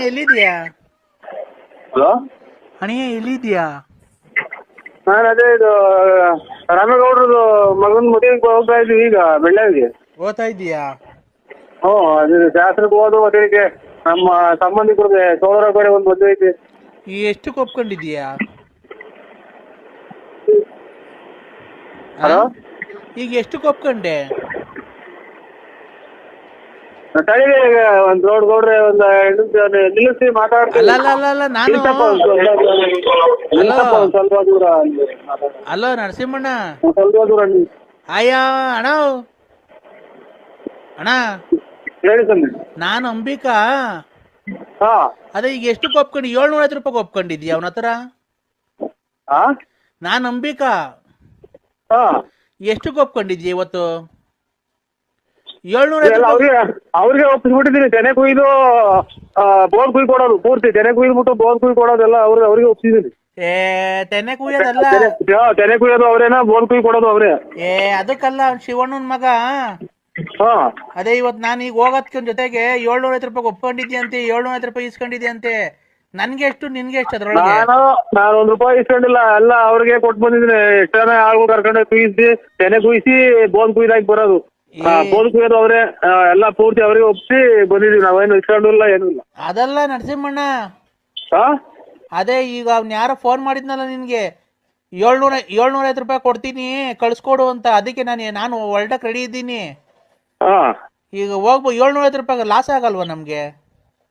ಎಲ್ಲಿದ್ಯಾ ಹಲೋ, ಅಣಿಯ ಎಲ್ಲಿದ್ಯಾ? ನಾನು ಅದೇ ಇದು ರಾಮೇಗೌಡ್ರದ್ದು ಮಗನ ಮದುವೆಗೆ ಹೋಗ್ತಾ ಇದ್ದೀವಿ ಈಗ ಬೆಳ್ಳಾವಿಗೆ. ಓದ್ತಾ ಇದೀಯಾ? ಹ್ಞೂ, ಅದು ಶಾಸ್ತ್ರಕ್ಕೆ ಹೋದು ಮದುವೆಗೆ ನಮ್ಮ ಸಂಬಂಧಿಕರಿಗೆ ಸೋದರ ಕಡೆ ಒಂದು ಮದುವೆ ಐತಿ. ಈ ಎಷ್ಟಕ್ಕೆ ಒಪ್ಕೊಂಡಿದ್ಯಾ? ಹಲೋ, ಈಗ ಎಷ್ಟಕ್ಕೆ ಒಪ್ಕೊಂಡೆ? ತಳಿಗೆ ಒಂದು ರೋಡ್ ಗೌಡ್ರೆ ಒಂದು ನಿಲ್ಲಿಸಿ ಮಾತಾಡ್ತೀನಿ. ಅಲ್ಲ ನಾನು ಒಂದು ಸ್ವಲ್ಪ ದೂರ ಅಲೋ ನರಸಿಂಹಣ್ಣ. ಸ್ವಲ್ಪ ದೂರ ಅಯ್ಯ ಅಣ್ಣ ಅಣ್ಣ, ಹೇಳಿ ಸ್ವಾಮಿ. ನಾನು ಅಂಬಿಕಾ. ಹಾ, ಅದೇ ಈಗ ಎಷ್ಟಕ್ಕೆ ಒಪ್ಕೊಂಡು 750 ರೂಪಾಯಿಗೆ ಒಪ್ಕೊಂಡಿದ್ಯಾ ಅವನ ಹತ್ರ? ಹಾ, ನಾನು ಅಂಬಿಕಾ. ಹಾ, ಎಷ್ಟಕ್ಕೆ ಒಪ್ಕೊಂಡಿದ್ಯಾ ಇವತ್ತು? 750 ಅವ್ರಿಗೆ ಒಪ್ಪಿಸ್ಬಿಟ್ಟಿದ್ದೀನಿ. ತೆನೆ ಕುಯ್ದು ಬೋದ್ ಕುಯ್ ಕೊಡೋದು ಪೂರ್ತಿ, ತೆನೆ ಕುಯ್ದ್ಬಿಟ್ಟು ಬೋದ್ ಕುಯ್ ಕೊಡೋದೆಲ್ಲ ಅವ್ರಿಗೆ ಒಪ್ಪಿಸಿದ್ದೀನಿ. ತೆನೆ ಕುಯ್ಯೋದಲ್ಲ, ತೆನೆ ಕುಯ್ಯೋದು ಅವ್ರೇನಾ, ಬೋದ್ ಕುಯ್ ಕೊಡೋದು ಅವ್ರೇ. ಅದಕ್ಕಲ್ಲ, ಅವ್ನು ಶಿವಣ್ಣನ ಮಗ. ಹಾ, ಅದೇ ಇವತ್ತು ನಾನು ಈಗ ಹೋಗೋದ್ಕೊಂಡ್ ಜೊತೆಗೆ 750 ರೂಪಾಯಿ ಒಪ್ಕೊಂಡಿದ್ಯಂತೆ, 750 ರೂಪಾಯಿ ಇಸ್ಕೊಂಡಿದ್ಯಂತೆ. ನನ್ಗೆ ಎಷ್ಟು ನಿನ್ಗೆ ಎಷ್ಟು ಅದ್ರೊಳಗೆ? ನಾನು ₹1 ಇಸ್ಕೊಂಡಿಲ್ಲ, ಎಲ್ಲ ಅವ್ರಿಗೆ ಕೊಟ್ಟು ಬಂದಿದ್ದೀನಿ. ಎಷ್ಟು ಜನ ಆಳ್ಗೂ ಕರ್ಕೊಂಡು ಕುಯ್ಸಿ ತೆನೆ ಕುಯ್ಸಿ ಬೋದ್ ಕುಯ್ದಾಕಿ ಬರೋದು. ಬೋದ್ ಕುಯ್ಯೋದು ಅವ್ರೆ, ಎಲ್ಲ ಪೂರ್ತಿ ಅವ್ರಿಗೆ ಒಪ್ಸಿ ಬಂದಿದೀವಿ. ನಾವೇನು ಇಸ್ಕೊಂಡಿಲ್ಲ, ಏನೂ ಇಲ್ಲ. ಅದಲ್ಲ ನರಸಿಂಹಣ್ಣ, ಹಾ, ಅದೇ ಈಗ ಅವ್ನು ಯಾರೋ ಫೋನ್ ಮಾಡಿದ್ನಲ್ಲ ನಿನ್ಗೆ, 750 ರೂಪಾಯಿ ಕೊಡ್ತೀನಿ ಕಳ್ಸ್ಕೊಡು ಅಂತ. ಅದಕ್ಕೆ ನಾನು ಹೊರಟಕ್ಕೆ ರೆಡಿ ಇದ್ದೀನಿ. ಹಾ, ಈಗ 750 ರೂಪಾಯಿ ಲಾಸ್ ಆಗಲ್ವಾ ನಮ್ಗೆ?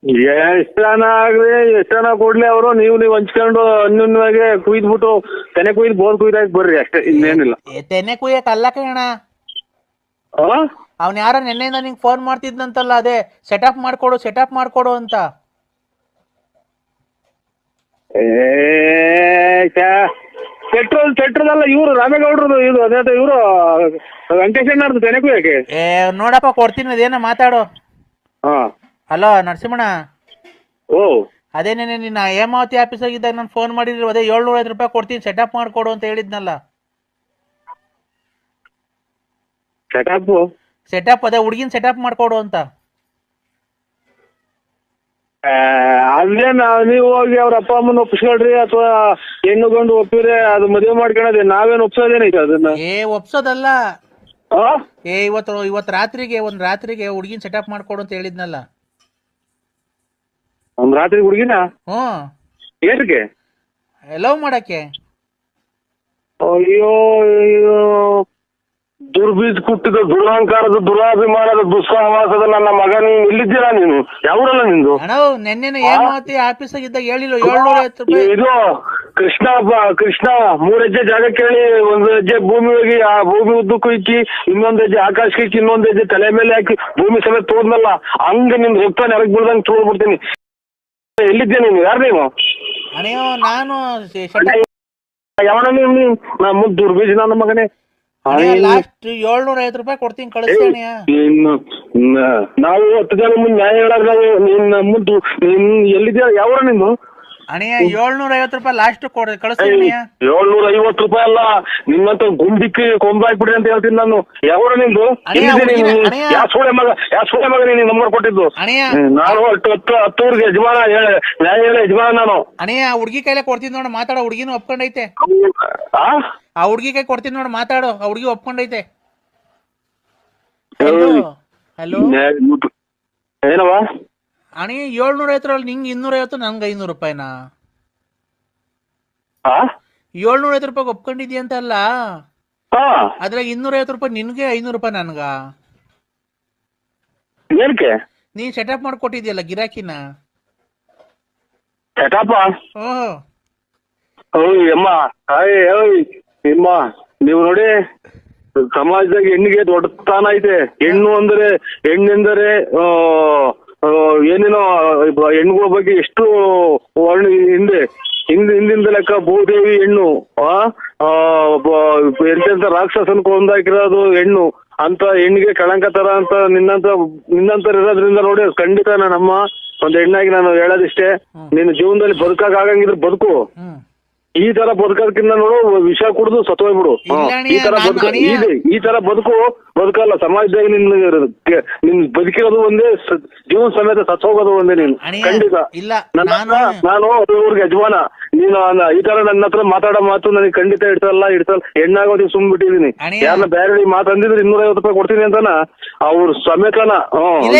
ಎಷ್ಟು ಜನ ಆಗ್ಲಿ, ಎಷ್ಟು ಜನ ಕೊಡ್ಲಿ ಅವರು, ನೀವು ಹಂಚ್ಕೊಂಡು ಅನ್ಯೂನ್ಯವಾಗಿ ಕುಯ್ದ್ಬಿಟ್ಟು ತೆನೆ ಕುಯ್ದು ಬೋದ್ ಕುಯ್ದಾಕಿ ಬರ್ರಿ ಅಷ್ಟೇ, ಇನ್ನೇನಿಲ್ಲ. ತೆನೆ ಕುಯ್ಯಕ್ ಅಲ್ಲ ಕಣ. ಅವ್ನು ಯಾರೋ ನೆನ್ನೆಯಿಂದ ನಿಂಗೆ ಫೋನ್ ಮಾಡ್ತಿದ್ನಂತಲ್ಲ, ಅದೇ ಸೆಟಪ್ ಮಾಡ್ಕೊಡು ಅಂತ. ಪೆಟ್ರೋಲ್ ಇವರು ರಾಮೇಗೌಡ್ರದು, ಇದು ಅದೇ ಇವರು ವೆಂಕಟೇಶಣ್ಣವ್ರದ್ದು ತೆನೆ ಕುಯ್ಯಕ್ಕೆ. ನೋಡಪ್ಪ ಕೊಡ್ತೀನಿ, ಅದೇನೋ ಮಾತಾಡು. ಹಾ, ಹಲೋ ನರಸಿಂಹಣ್ಣ. ಓ, ಅದೇ ನೆನೆ ನಿನ್ನ ಹೇಮಾವತಿ ಆಫೀಸಾಗಿದ್ದಾಗ ನಾನು ಫೋನ್ ಮಾಡಿದ್ರು, ಅದೇ 750 ರೂಪಾಯಿ ಕೊಡ್ತೀನಿ ಸೆಟಪ್ ಮಾಡ್ಕೊಡು ಅಂತ ಹೇಳಿದ್ನಲ್ಲ. ಸೆಟಪ್ ಅದೇ ಹುಡುಗಿನ ಸೆಟಪ್ ಮಾಡ್ಕೊಡು ಅಂತ. ಅದೇನ ನೀವು ಹೋಗಿ ಅವ್ರ ಅಪ್ಪ ಅಮ್ಮನ ಒಪ್ಪಿಸ್ಕೊಳ್ರಿ, ಅಥವಾ ಹೆಣ್ಣು ಗಂಡು ಒಪ್ಪಿದ್ರೆ ಅದು ಮದುವೆ ಮಾಡ್ಕೊಳೋದೇ, ನಾವೇನು ಒಪ್ಸೋದೇನೈತೆ ಅದನ್ನ? ಒಪ್ಸೋದಲ್ಲ. ಇವತ್ತು ರಾತ್ರಿಗೆ ಹುಡುಗಿನ ಸೆಟಪ್ ಮಾಡ್ಕೊಡು ಅಂತ ಹೇಳಿದ್ನಲ್ಲ. ಒಂದ್ ರಾತ್ರಿ ಹುಡುಗಿನ? ಏನಕ್ಕೆ? ಲವ್ ಮಾಡಕ್ಕೆ. ಅಯ್ಯೋ, ದುರ್ಬೀಜ್ ಕುಟ್ಟಿದ ದುರಹಂಕಾರದ ದುರಾಭಿಮಾನದ ದುಸ್ಸಹವಾಸದ ನನ್ನ ಮಗ, ನೀನು ಇಲ್ಲಿದ್ದೀರಾ? ನೀನು ಯಾವೂರಲ್ಲ ನಿಂದು? ಅಣ್ಣ ನೆನ್ನೆ ಹೇಮಾವತಿ ಆಫೀಸಾಗಿದ್ದಾಗ ಹೇಳಿಲ್ಲ 750 ರೂಪಾಯಿ. ಇದು ಕೃಷ್ಣ 3 ಹೆಜ್ಜೆ ಜಾಗ ಕೇಳಿ, 1 ಹೆಜ್ಜೆ ಭೂಮಿ ಹೋಗಿ, ಆ ಭೂಮಿ ಉದ್ದಕ್ಕೂ ಇಕ್ಕಿ, ಇನ್ನೊಂದ್ ಹೆಜ್ಜೆ ಆಕಾಶಕ್ಕೆ ಇಕ್ಕಿ, ಇನ್ನೊಂದ್ ಹೆಜ್ಜೆ ತಲೆ ಮೇಲೆ ಹಾಕಿ ಭೂಮಿ ಸಮೇತ ತೋದ್ನಲ್ಲ, ಹಂಗ ನಿನ್ ರಕ್ತ ನೆಲಕ್ ಬೀಳ್ದಂಗ್ ತೋಡ್ಬಿಡ್ತೀನಿ. ಎಲ್ಲಿದ್ದೆ ನೀನು? ಯಾರು ನೀನು? ಅಣ್ಣ ನಾನು ಯಾವನ ನೀನು? ನಮ್ಮ ದುರ್ಬೀಜ್ ನನ್ನ ಮಗನೇ. ಲಾಸ್ಟ್ 750 ರೂಪಾಯಿ ಕೊಡ್ತೀನಿ ಕಳಿಸ್ತೀನಿ. ನಾವು 10 ಜನ ಮುಂದೆ ನ್ಯಾಯ ಹೇಳಾಗ ನಾವು ನೀನ್ ಎಲ್ಲಿದ್ಯಾ? ಯಾವ ನಿಂದು? ಅಣ್ಣ 750 ರೂಪಾಯಿ ಲಾಸ್ಟ್ ಕಳಿಸ್ತೀನಿ. 750 ರೂಪಾಯಿ ಅಲ್ಲ, ನಿನ್ನಂತ ಗುಂಡಿಕ್ಕಿ ಕೊಂಬಾಕ್ಬಿಡಿ ಅಂತ ಹೇಳ್ತೀನಿ ನಾನು. ಯಾವ ನಿಂದು? ಯಾವ ಸೋಳೆ ಮಗ ನೀನು ನಂಬರ್ ಕೊಟ್ಟಿದ್ದು? ನಾನು 10 ಯಜಮಾನ, ನ್ಯಾಯ ಹೇಳ ಯಜಮಾನ ನಾನು. ಅಣ್ಣ ಹುಡುಗಿ ಕೈಲೇ ಕೊಡ್ತೀನಿ ನೋಡ, ಮಾತಾಡೋ. ಹುಡುಗಿನೂ ಒಪ್ಕೊಂಡೈತೆ. ಆ ಹುಡುಗಿ ಕೈ ಕೊಡ್ತೀನಿ ನೋಡು, ಮಾತಾಡು. ಆ ಹುಡುಗಿ ಒಪ್ಕೊಂಡೈತೆ. ಹಲೋ, ಏನವ ಅಣ್ಣ 750 ನಿಂಗೆ 250, ನಂಗೆ 500 ರೂಪಾಯಿನಾ? 750 ರೂಪಾಯಿ ಒಪ್ಕೊಂಡಿದ್ಯ ಅಂತ ಅಲ್ಲ, ಅದ್ರಾಗ 250 ರೂಪಾಯಿ ನಿನ್ಗೆ, 500 ರೂಪಾಯಿ ನನ್ಗ. ಏನಕ್ಕೆ? ನೀನ್ ಸೆಟಪ್ ಮಾಡ್ಕೊಟ್ಟಿದ್ಯಲ್ಲ ಗಿರಾಕಿನ. ಸೆಟಪ್? ನಿಮ್ಮ ನೀವು ನೋಡಿ, ಸಮಾಜದಾಗ ಹೆಣ್ಣಿಗೆ ದೊಡ್ಡ ಸ್ಥಾನ ಐತೆ. ಹೆಣ್ಣೆಂದರೆ ಏನೇನೋ ಹೆಣ್ಣುಗಳ ಬಗ್ಗೆ ಎಷ್ಟು ವರ್ಣ ಹಿಂದಿಂದ ಲೆಕ್ಕ. ಭೂದೇವಿ ಹೆಣ್ಣು, ಎಂತೆಂತ ರಾಕ್ಷಸನ್ ಕೊಂದಾಕಿರೋದು ಹೆಣ್ಣು ಅಂತ, ಹೆಣ್ಣಿಗೆ ಕಳಂಕ ತರ ಅಂತ ನಿನ್ನಂತರ ಇರೋದ್ರಿಂದ ನೋಡಿ, ಖಂಡಿತ ನಮ್ಮ ಒಂದು ಹೆಣ್ಣಾಗಿ ನಾನು ಹೇಳೋದಿಷ್ಟೇ, ನೀನು ಜೀವನದಲ್ಲಿ ಬದುಕಾಗಂಗಿದ್ರೆ ಬದುಕು. ಈ ತರ ಬದುಕೋದಕ್ಕಿಂತ ನೋಡು ವಿಷ ಕುಡಿದು ಸತ್ತೋಗ್ಬಿಡು. ಈ ತರ ಬದುಕಲ್ಲ. ಸಮಾಜದಾಗ ನಿನ್ ಬದುಕಿರೋದು ಒಂದೇ, ಜೀವನ ಸಮೇತ ಸತ್ತೋಗೋದು ಒಂದೇ. ನೀನು ಖಂಡಿತ ನಾನು ಅವ್ರಿಗೆ ಯಜಮಾನ. ನೀನು ಈ ತರ ನನ್ನ ಹತ್ರ ಮಾತಾಡೋ ಮಾತು ನನಗೆ ಖಂಡಿತ ಇಡ್ಸಲ್ಲ. ಹೆಣ್ಣಾಗೋದಿಗೆ ಸುಮ್ ಬಿಟ್ಟಿದೀನಿ. ಯಾರನ್ನ ಬೇರೆ ಮಾತಂದಿದ್ರೆ 250 ರೂಪಾಯಿ ಕೊಡ್ತೀನಿ ಅಂತಾನ ಅವ್ರ ಸಮೇತನ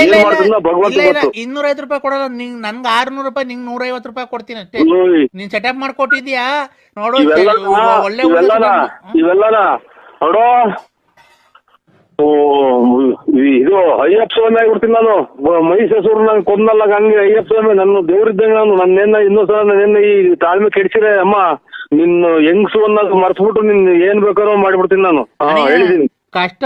ಏನ್ ಮಾಡ್ತಿದ್ನ ಭಗವಂತ ಗೊತ್ತು. 250 ರೂಪಾಯಿ ಕೊಡಲ್ಲ. ನನ್ಗೆ 600 ರೂಪಾಯಿ, ನಿಂಗೆ 150 ರೂಪಾಯಿ ಕೊಡ್ತೀನಿ ಅಷ್ಟೇ. ನೀನ್ ಸೆಟಪ್ ಮಾಡ್ಕೊಟ್ಟಿದ್ಯಾ ನೋಡು. ಇವೆಲ್ಲನ ನೋಡೋ, ಇದು ಅಯ್ಯಪ್ಪ ಸ್ವಾಮಿ ಆಗ್ಬಿಡ್ತೀನಿ ನಾನು. ಮಹಿಷಾಸುರ ನಂಗೆ ಕೊಂದಲ್ಲ, ಹಂಗೆ ಅಯ್ಯಪ್ಪ ಸ್ವಾಮಿ ನನ್ನ ದೇವ್ರಿದ್ದಂಗೆ ನಾನು. ನನ್ನೇನ ಇನ್ನೊಂದ್ಸಲ ನನ್ನೇನ ಈ ತಾಳ್ಮೆ ಕೆಡಿಸಿರೆ ಅಮ್ಮ, ನಿನ್ನ ಹೆಂಗ್ಸು ಅನ್ನೋದು ಮರ್ಸ್ಬಿಟ್ಟು ನಿನ್ ಏನ್ ಬೇಕಾದ್ರೂ ಮಾಡ್ಬಿಡ್ತೀನಿ ನಾನು. ಹೇಳಿದೀನಿ. ಕಷ್ಟ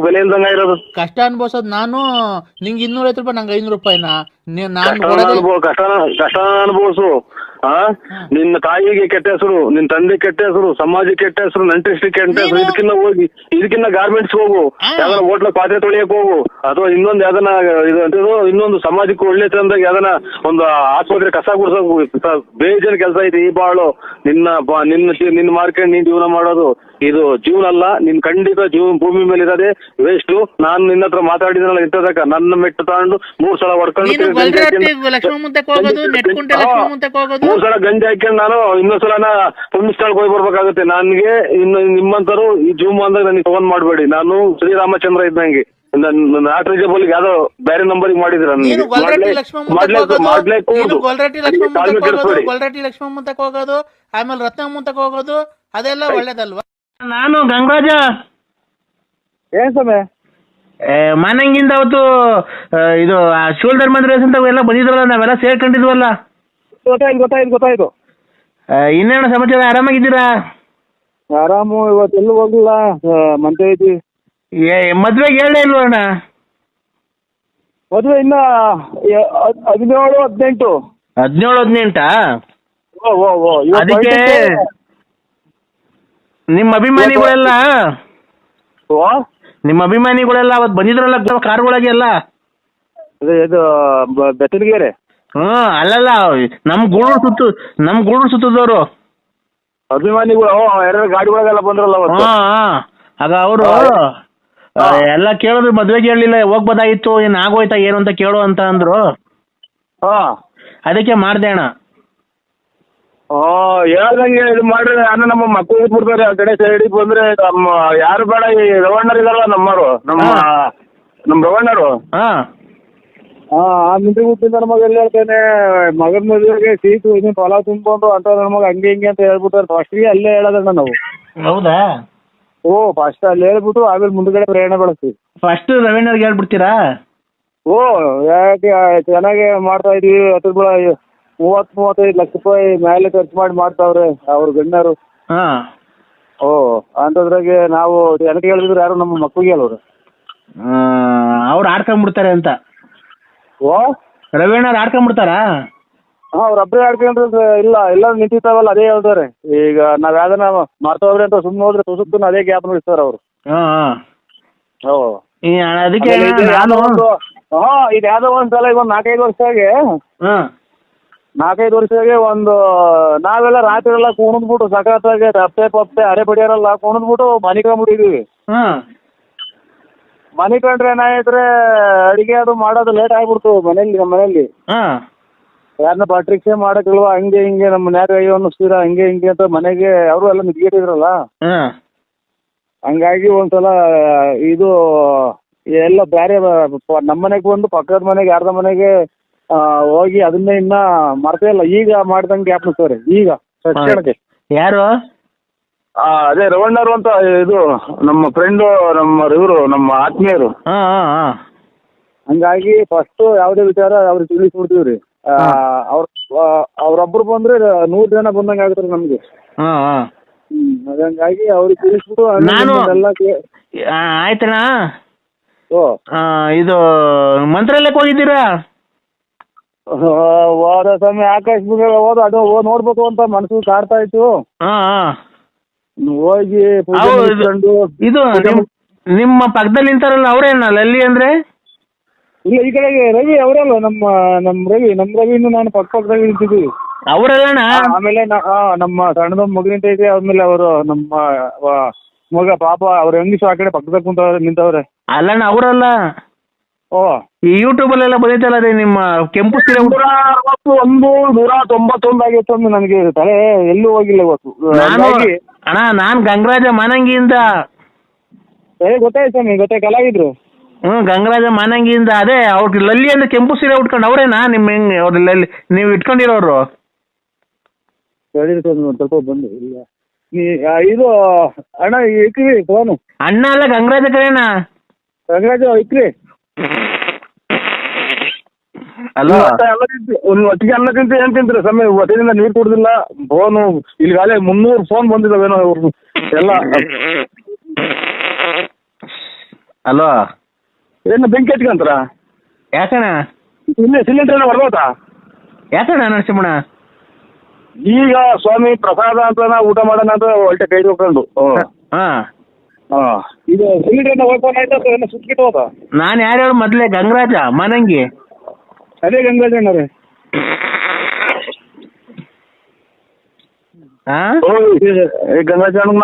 ಬೆಲೆ ಇಲ್ದಂಗ ಇರೋದು. ಕಷ್ಟ ಅನ್ಬೋಸೋದ್ ನಾನು. ನಿಂಗೆ 250 ರೂಪಾಯಿ, ನಂಗೆ 500 ರೂಪಾಯಿನ ಕಷ್ಟ ಅನುಭವಿಸು. ನಿನ್ನ ತಾಯಿಗೆ ಕೆಟ್ಟ ಹೆಸರು, ನಿನ್ ತಂದೆ ಕೆಟ್ಟ ಹೆಸರು, ಸಮಾಜಕ್ಕೆ ಕೆಟ್ಟ ಹೆಸರು, ನೆಂಟರಿಗೆ ಕೆಟ್ಟ ಹೆಸರು. ಇದಕ್ಕಿನ್ನ ಗಾರ್ಮೆಂಟ್ಸ್ ಹೋಗು, ಯಾವ್ದಾರ ಹೋಟ್ಲ ಪಾತ್ರೆ ತೊಳಿಯಕ್ ಹೋಗು, ಅಥವಾ ಇನ್ನೊಂದು ಯಾವ್ದನ ಇನ್ನೊಂದು ಸಮಾಜಕ್ಕೆ ಒಳ್ಳೆ ತಂದಾಗ ಯಾವ್ದನ ಒಂದು ಆಸ್ಪತ್ರೆ ಕಸ ಗುಡ್ಸೋಕ್ ಬೇಜಾನ್ ಕೆಲಸ ಐತಿ. ಈ ಬಾಳು ನಿನ್ನ ಮಾರ್ಕೆಟ್ ನೀನ್ ಜೀವನ ಮಾಡೋದು ಇದು ಜೀವನ ಅಲ್ಲ. ನಿನ್ ಖಂಡಿತ ಭೂಮಿ ಮೇಲೆ ಇರೋದೇ ವೇಸ್ಟ್. ನಾನು ನಿನ್ನ ಹತ್ರ ಮಾತಾಡಿದ್ರಲ್ಲ ಇಂಥದಕ್ಕ ನನ್ನ ಮೆಟ್ಟು ತಗೊಂಡು 3 ಸಲ ಹೊಡ್ಕೊಂಡು 3 ಸಲ ಗಂಜಿ ಹಾಕೊಂಡು ನಾನು ಇನ್ನೊಂದ್ಸಲ ಪುಣ್ಯಸ್ಥಳಕ್ಕೆ ಹೋಗಿ ಬರ್ಬೇಕಾಗುತ್ತೆ. ನನ್ಗೆ ಇನ್ನು ನಿಮ್ಮಂತರು ಈ ಜೂಮ್ ಅಂದಾಗ ನನಗೆ ಫೋನ್ ಮಾಡಬೇಡಿ. ನಾನು ಶ್ರೀರಾಮಚಂದ್ರ ಇದ್ದಂಗೆ ನಾಟ್ರಿಜಬಲ್ ಯಾವ್ದೋ ಬೇರೆ ನಂಬರ್ ಮಾಡಿದ್ರ ಗೊಲ್ರಟ್ಟಿ ಲಕ್ಷ್ಮಣ ಮುಂತಕ್ ಹೋಗೋದು, ಆಮೇಲೆ ರತ್ನ ಮುಂತಕ್ ಹೋಗೋದು, ಅದೆಲ್ಲ ಒಳ್ಳೇದಲ್ವಾ? ನಾನು ಗಂಗರಾಜ. ಏನ್ ಸಮಯ ಮಾನಂಗಿಂದ ಅವತ್ತು ಇದು ಶಿವಲ್ ಧರ್ಮೇಂದ್ರ ಅಂತ ಎಲ್ಲ ಬಂದಿದ್ವಲ್ಲ, ನಾವೆಲ್ಲ ಸೇರ್ಕೊಂಡಿದ್ವಲ್ಲ. ಗೊತ್ತಾಯ್ತು. ಇನ್ನೇನು ಸಮಾಚಾರ? ಆರಾಮಾಗಿದ್ದೀರಾ? ಆರಾಮು. ಇವತ್ತು ಎಲ್ಲೂ ಹೋಗಿಲ್ಲ, ಮಂತೆ ಐತಿ. ಮದ್ವೆಗೆ ಹೇಳೇ ಇಲ್ವಣ್ಣ? ಮದ್ವೆ ಇನ್ನ 17-18. 17-18? ಅದಕ್ಕೆ ನಿಮ್ಮ ಅಭಿಮಾನಿಗಳೆಲ್ಲ ಅವತ್ತು ಬಂದಿದ್ರಲ್ಲ ಕಾರ್ಗಳಾಗೆ ಎಲ್ಲ. ಇದು ಬೆತ್ತನಗೆರೆ. ಅಲ್ಲಲ್ಲ, ನಮ್ ಗೂಡೂರು ಸುತ್ತದವರು ಅಭಿಮಾನಿಗಳು ಯಾರು ಗಾಡಿಗಳಾಗೆಲ್ಲ ಬಂದ್ರಲ್ಲ ಅವತ್ತು. ಆಗ ಅವರು ಎಲ್ಲ ಕೇಳಿದ್ರು, ಮದ್ವೆಗೆ ಹೇಳಲಿಲ್ಲ, ಹೋಗ್ಬೋದಾಗಿತ್ತು, ಏನ್ ಆಗೋಯ್ತಾ ಏನು ಅಂತ ಕೇಳು ಅಂತ ಅಂದ್ರು. ಅದಕ್ಕೆ ಮಾಡ್ದೆ ಅಣ್ಣ. ಹೇಳ್ದಂಗೆ ಇದು ಮಾಡ್ರಿ. ನಾನು ನಮ್ಮ ಮಕ್ಕಳು ಬಿಡ್ತಾರೆ ಆ ಕಡೆ ಸೈಡಿಗೆ ಬಂದ್ರೆ ನಮ್ಮ ಯಾರು ಬೇಡ. ಈ ರವಣ್ಣರು ಇದಾರಲ್ಲ ನಮ್ಮರು, ನಮ್ಮ ರವಣ್ಣರು. ಆ ಮಿಂಟ್ರಿ ಹುಟ್ಟಿಂದ ನಮಗೆ ಎಲ್ಲಿ ಹೇಳ್ತೇನೆ, ಮಗನ ಮದುವೆಗೆ ಸೀಟು ಇದನ್ನ ಹೊಲ ತುಂಬಿಕೊಂಡು ಅಂತ ನಮಗೆ ಹಂಗೆ ಹಿಂಗೆ ಅಂತ ಹೇಳ್ಬಿಟ್ಟಾರೆ. ಫಸ್ಟ್ಗೆ ಅಲ್ಲೇ ಹೇಳೋದಣ್ಣ ನಾವು. ಹೌದಾ? ಫಸ್ಟ್ ಅಲ್ಲಿ ಹೇಳ್ಬಿಟ್ಟು ಆಮೇಲೆ ಮುಂದ್ಗಡೆ ಪ್ರಯಾಣ ಬೆಳೆಸ್ತೀವಿ. ಫಸ್ಟ್ ರವೀಣರ್ಗೆ ಹೇಳ್ಬಿಡ್ತೀರಾ? ಯಾಕೆ ಚೆನ್ನಾಗಿ ಮಾಡ್ತಾ ಇದೀವಿ. 30-35 ಲಕ್ಷ ರೂಪಾಯಿ ಮೇಲೆ ಖರ್ಚು ಮಾಡ್ತಾವ್ರೆ ಅವ್ರ ಗಣ್ಯರು. ಅಂತದ್ರಾಗೆ ನಾವು ಜನಕ್ಕೆ ಹೇಳಿದ್ರೆ ಯಾರು ನಮ್ಮ ಮಕ್ಕಳಿಗೆ ಹೇಳೋರು. ಅವ್ರು ಆಡ್ಕೊಂಡ್ಬಿಡ್ತಾರೆ ಅಂತ. ರವೀಣರ್ ಆಡ್ಕೊಂಡ್ಬಿಡ್ತಾರಾ? ಅವ್ರೊಬ್ಬರೇ ಆಡ್ಕೊಂಡ್ರೆ ಇಲ್ಲ, ಎಲ್ಲ ನಿಂತಿರ್ತಾವಲ್ಲ ಅದೇ ಹೇಳ್ತಾರೆ. ಈಗ ನಾವ್ ಯಾವ್ದನ ಮಾಡ್ತಾವ್ರಿ ಅಂತ ಸುಮ್ಮನೆ ಹೋದ್ರೆ ತುಸುಕ್ತು ಅದೇ ಗ್ಯಾಪ್ ನೋಡಿಸ್ತಾರ ಅವ್ರು. ಅದಕ್ಕೆ ಇದು ಯಾವ್ದೋ ಒಂದ್ಸಲ ಈಗ 4-5 ವರ್ಷದಾಗೆ ಒಂದು ನಾವೆಲ್ಲ ರಾತ್ರಿ ಎಲ್ಲ ಕುಣಿದ್ಬಿಟ್ಟು ಸಖತ್ತಾಗಿ ರಪ್ಪೆ ಪಪ್ಪೆ ಅರೆ ಬಡಿಯಾರೆಲ್ಲ ಕುಣಿದ್ಬಿಟ್ಟು ಮನಿಕೊಂಡ್ಬಿಟ್ಟಿದೀವಿ. ಮನೆ ಕಂಡ್ರೆ ಏನಾಯ್ತ್ರೆ ಅಡಿಗೆ ಅದು ಮಾಡೋದು ಲೇಟ್ ಆಗ್ಬಿಡ್ತು ನಮ್ಮ ಮನೇಲಿ. ಯಾರನ್ನ ಪರೀಕ್ಷೆ ಮಾಡಕ್ಕಿಲ್ವಾ ಹಂಗೆ ಹಿಂಗೆ ನಮ್ಮ ಮನ್ಯಾಗ ಅಯ್ಯೋ ಅನ್ನಿಸ್ತೀರ ಹಂಗೆ ಹಿಂಗೆ ಅಂತ ಮನೆಗೆ ಅವರು ಎಲ್ಲ ನಿದ್ಗೆಟ್ಟಿದ್ರಲ್ಲ. ಹಂಗಾಗಿ ಒಂದ್ಸಲ ಇದು ಎಲ್ಲ ಬೇರೆ ನಮ್ಮ ಮನೆಗೆ ಬಂದು ಪಕ್ಕದ ಮನೆಗೆ ಯಾರ್ದ ಮನೆಗೆ ಹೋಗಿ ಅದನ್ನೇ ಇನ್ನ ಮರ್ತೇ ಇಲ್ಲ. ಈಗ ಮಾಡ್ದಂಗೆ ಜ್ಞಾಪನಿಸ್ತಾರೆ ಈಗ ತಕ್ಷಣಕ್ಕೆ. ಯಾರು? ಅದೇ ರವಣ್ಣರು ಅಂತ, ಇದು ನಮ್ಮ ಫ್ರೆಂಡು, ಇವರು ನಮ್ಮ ಆತ್ಮೀಯರು. ಹಂಗಾಗಿ ಫಸ್ಟ್ ಯಾವುದೇ ವಿಚಾರ ಅವ್ರಿಗೆ ತಿಳಿಸ್ಬಿಡ್ತೀವ್ರಿ. ಅವ್ರೊಬ್ರು ಬಂದ್ರೆ 100 ಜನ ಬಂದಂಗೆ ಆಗುತ್ತೆ ನಮ್ಗೆ. ಹಂಗಾಗಿ ಅವ್ರಿಗೆ ತಿಳಿಸ್ಬಿಟ್ಟು ಆಯ್ತಣ್ಣ. ಇದು ಮಂತ್ರಾಲಯಕ್ಕೆ ಹೋಗಿದ್ದೀರಾ? ಹೋದ ಸಮಯ ಆಕಾಶ ಹೋದ ಅದು ನೋಡ್ಬೇಕು ಅಂತ ಮನಸ್ಸು ಕಾಡ್ತಾ ಇತ್ತು. ಹೋಗಿ ಇದು ನಿಮ್ಮ ಪಕ್ಕದಲ್ಲಿ ನಿಂತಾರಲ್ಲ ಅವ್ರೇನ ಲಲ್ಲಿ ಅಂದ್ರೆ? ಇಲ್ಲ ಈ ಕಡೆಗೆ ರವಿ ಅವರಲ್ಲ ನಮ್ಮ ರವಿನು ನಾನು ಪಕ್ಕದಾಗ ನಿಂತಿದ್ವಿ. ಅವರಲ್ಲಣ್ಣ. ಆಮೇಲೆ ನಮ್ಮ ಸಣ್ಣದ ಮಗುವಿಂತ ಇದೆ. ಆದ್ಮೇಲೆ ಅವರು ನಮ್ಮ ಮಗ ಪಾಪ ಅವ್ರ ಹೆಂಗಿಸ್ ಆ ಕಡೆ ಪಕ್ಕದಾಗ ನಿಂತವ್ರೆ. ಅಲ್ಲಣ್ಣ ಅವರಲ್ಲ. ಓ ಈ ಯೂಟ್ಯೂಬ್ ಅಲ್ಲೆಲ್ಲ ಬಂದೈತಲ್ಲ ರೀ ನಿಮ್ಮ ಕೆಂಪು ಸೀರೆ 191 ಆಗಿತ್ತು ಅಂದ್ರೆ ನನಗೆ ತಲೆ ಎಲ್ಲೂ ಹೋಗಿಲ್ಲ ಇವತ್ತು. ನಾನ್ ಗಂಗರಾಜ ಮಾನಂಗಿಯಿಂದ. ಗೊತ್ತಾಯ್ತು ಸ್ವಾಮಿ, ಕಲಾವಿದ್ರು. ಗಂಗರಾಜ ಮಾನಂಗಿಯಿಂದ. ಅದೇ ಅವ್ರ ಲಲ್ಲಿ ಅಂದ್ರೆ ಕೆಂಪು ಸೀರೆ ಉಟ್ಕೊಂಡು ಅವ್ರೇನಾ ನಿಮ್ಮ ಹೆಂಗ್ ಅವ್ರ ಲಲ್ಲಿ ನೀವು ಇಟ್ಕೊಂಡಿರೋರು? ಸ್ವಲ್ಪ ಬಂದು ಇಲ್ಲ ಇದು ಅಣ್ಣ ಇಕ್ರಿ ಫೋನು. ಅಣ್ಣ ಅಲ್ಲ ಗಂಗರಾಜ ಕಡೆನಾ? ಗಂಗರಾಜ ಇಕ್ರಿ. ಅಲ್ವಾ ಒಂದು ಒಟ್ಟಿಗೆ ಅನ್ನಕ್ಕಿಂತ ಏನ್ ತಿಂತೀರಿ ಸಮಯ? ಹೊಟ್ಟೆದಿಂದ ನೀರು ಕುಡ್ದಿಲ್ಲ. ಫೋನು ಇಲ್ಲಿಗಾಲೇ 300 ಫೋನ್ ಬಂದಿದ್ದಾವೇನೋ ಇವ್ರದ್ದು ಎಲ್ಲ. ಅಲ್ವಾ ಏನು ಬೆಂಕಿ ಹಚ್ಕೊಂತಾರ? ಯಾಕಣ್ಣ? ಇಲ್ಲೇ ಸಿಲಿಂಡರ್ ಹೊರಗೋತಾ? ಯಾಕಣ್ಣ ನರಸಿಂಹಣ್ಣ? ಈಗ ಸ್ವಾಮಿ ಪ್ರಸಾದ ಅಂತ ಊಟ ಮಾಡೋಣ ಅಂತ ಒಳ್ಳೆ ಕೈ ಹೋಗ್ಕೊಂಡು ಇದು ಸಿಲಿಂಡರ್ ಓಪನ್ ಆಯ್ತಾ ಏನೋ ಸುಟ್ಕಿಟ್ಟು ಹೋದ? ನಾನು ಯಾರು ಹೇಳು ಮೊದಲೇ ಗಂಗರಾಜ ಮಾನಂಗಿ. ಅದೇ ಗಂಗರಾಜ ಅಣ್ಣರೇ. ಗಂಗರಾಜ ಅಣ್ಣ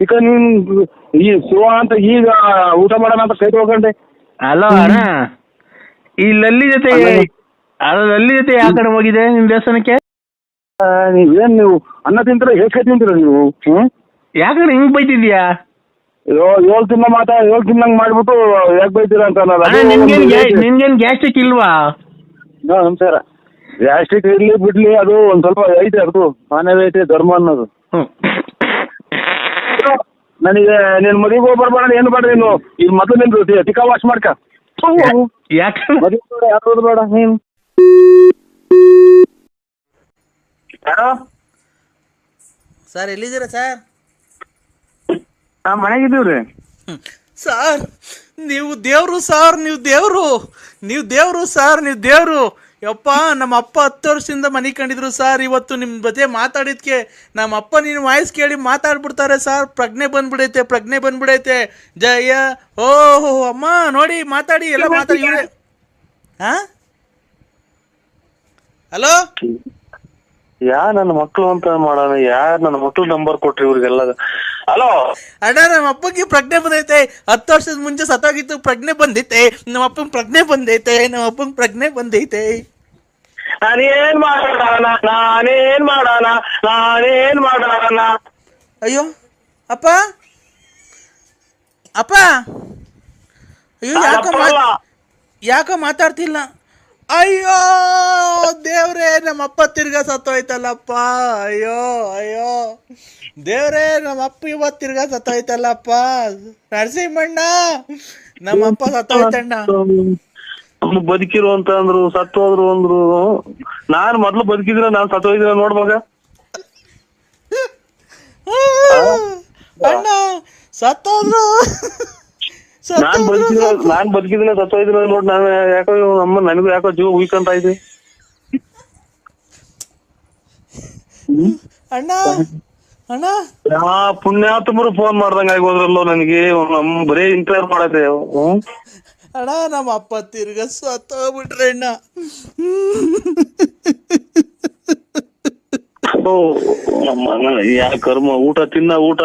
ಈಗ ನೀನ್ ಈ ಶಿವ ಅಂತ ಈಗ ಊಟ ಮಾಡೋಣ ಅಂತ ಕೈ ಹೋಗ್ಕೊಂಡೆ. ಅಲೋ ಅಣ್ಣ, ಈ ಲಲ್ಲಿ ಜೊತೆ ಯಾವ ಕಡೆ ಹೋಗಿದೆ ನಿಮ್ ದೇವಸ್ಥಾನಕ್ಕೆ? ನೀವೇನ್ ನೀವು ಅನ್ನ ತಿಂತೀರ ಹೇಗೆ ತಿಂತೀರ ನೀವು? ಯಾಕಂದ್ರೆ ಹಿಂಗ್ ಬೈತಿದ್ಯಾ? 7 ತಿನ್ನಂಗ್ ಮಾಡ್ಬಿಟ್ಟು ಯಾಕೆ ಬೈತೀರ ಅಂತ. ನಿನ್ಗೇನ್ ಗ್ಯಾಸ್ಟ್ರಿಕ್ ಇಲ್ವಾ? ನಮಸ್ಕಾರ. ಗ್ಯಾಸ್ಟ್ರಿಕ್ ಇರ್ಲಿ ಬಿಡ್ಲಿ ಅದು ಒಂದ್ ಸ್ವಲ್ಪ ಐತೆ, ಅದು ಮಾನವೀಯತೆ ಧರ್ಮ ಅನ್ನೋದು. ನನಗೆ ನೀನ್ ಮದುವೆಗೆ ಹೋಗಿ ಬರ್ಬೇಡ, ಏನು ಬೇಡ. ನೀನು ಈಗ ಮೊದಲು ನಿಂದು ಟಿಕಾ ವಾಶ್ ಮಾಡ್ಕ. ಯಾಕೆ ಮದುವೆ ಯಾರು ಬೇಡ ನೀನು. ಯಾರೋ ಸರ್ ಎಲ್ಲಿದ್ದೀರಾ ಸರ್? ಮನೆಗಿದ್ದೀವ್ರಿ ಸರ್. ನೀವು ದೇವ್ರು ಸರ್, ನೀವು ದೇವ್ರು ಸರ್, ನೀವು ದೇವ್ರು. ಯಪ್ಪ, ನಮ್ಮ ಅಪ್ಪ 10 ವರ್ಷದಿಂದ ಮನೆ ಕಂಡಿದ್ರು ಸರ್. ಇವತ್ತು ನಿಮ್ಮ ಜೊತೆ ಮಾತಾಡಿದ್ಕೆ ನಮ್ಮ ಅಪ್ಪ ನಿನ್ನ ವಾಯ್ಸ್ ಕೇಳಿ ಮಾತಾಡ್ಬಿಡ್ತಾರೆ ಸರ್. ಪ್ರಜ್ಞೆ ಬಂದ್ಬಿಡೈತೆ. ಜಯ ಓಹೋ ಅಮ್ಮ ನೋಡಿ ಮಾತಾಡಿ ಎಲ್ಲ ಮಾತಾಡಿ ಇವ್ರೆ. ಹಲೋ, ನನ್ನ ಮಕ್ಳು ಅಂತ ಮಾಡೋಣ. ನನ್ನ ಮಕ್ಳು ನಂಬರ್ ಕೊಟ್ರಿ ಇವ್ರಿಗೆಲ್ಲ. ಹಲೋ ಅಣ್ಣ, ನಮ್ಮ ಅಪ್ಪಗೆ ಪ್ರಜ್ಞೆ ಬಂದೈತೆ. 10 ವರ್ಷದ ಮುಂಚೆ ಸತ್ತೋಗಿತ್ತು, ಪ್ರಜ್ಞೆ ಬಂದೈತೆ. ನಮ್ಮ ಅಪ್ಪಂಗೆ ಪ್ರಜ್ಞೆ ಬಂದೈತೆ. ನಾನೇನ್ ಮಾಡೋಣ? ಅಯ್ಯೋ ಅಪ್ಪ, ಅಯ್ಯೋ ಯಾಕೋ ಮಾತಾಡ್ತಿಲ್ಲ? ಅಯ್ಯೋ ದೇವ್ರೇ, ನಮ್ಮಪ್ಪ ತಿರ್ಗಾ ಸತ್ತೋಯ್ತಲ್ಲಪ್ಪ. ಅಯ್ಯೋ ದೇವ್ರೇ, ನಮ್ಮಪ್ಪ ಇವತ್ತು ತಿರ್ಗಾ ಸತ್ತೋಯ್ತಲ್ಲಪ್ಪ. ನರಸಿಂಹಣ್ಣ, ನಮ್ಮಪ್ಪ ಸತ್ತೋಯ್ತಣ್ಣ. ಬದುಕಿರು ಅಂತ ಅಂದ್ರು, ಸತ್ತೋದ್ರು ಅಂದ್ರು. ನಾನ್ ಮೊದ್ಲು ಬದುಕಿದ್ರ ನಾನ್ ಸತ್ತೋಯ್ದಿರ ನೋಡ್ವಾಗ. ಅಣ್ಣ ಸತ್ತೋದ್ರು. ನಾನ್ ಬದುಕಿದ್ರೆ ಸತ್ತೋಯ್ದಿರ ನೋಡ್. ನಾನು ಯಾಕೋ ಅಮ್ಮ ನನಗೂ ಯಾಕೋ ಜೀವ ಉಯ್ಕಂತ ಇದೆ. ಅಣ್ಣ ಪುಣ್ಯಾತ್ಮರು ಫೋನ್ ಮಾಡ್ದಂಗ ಆಗೋದ್ರಲ್ಲೋ ನನಗೆ. ಬರೀ ಇಂಟರ್ ಮಾಡತ್ತೆ. ಅಣ್ಣ, ನಮ್ಮ ಅಪ್ಪ ತಿರ್ಗ ಸತ್ತೋಗ್ಬಿಟ್ರೆ ಅಣ್ಣ. ಯಾ ಕರ್ಮ, ಊಟ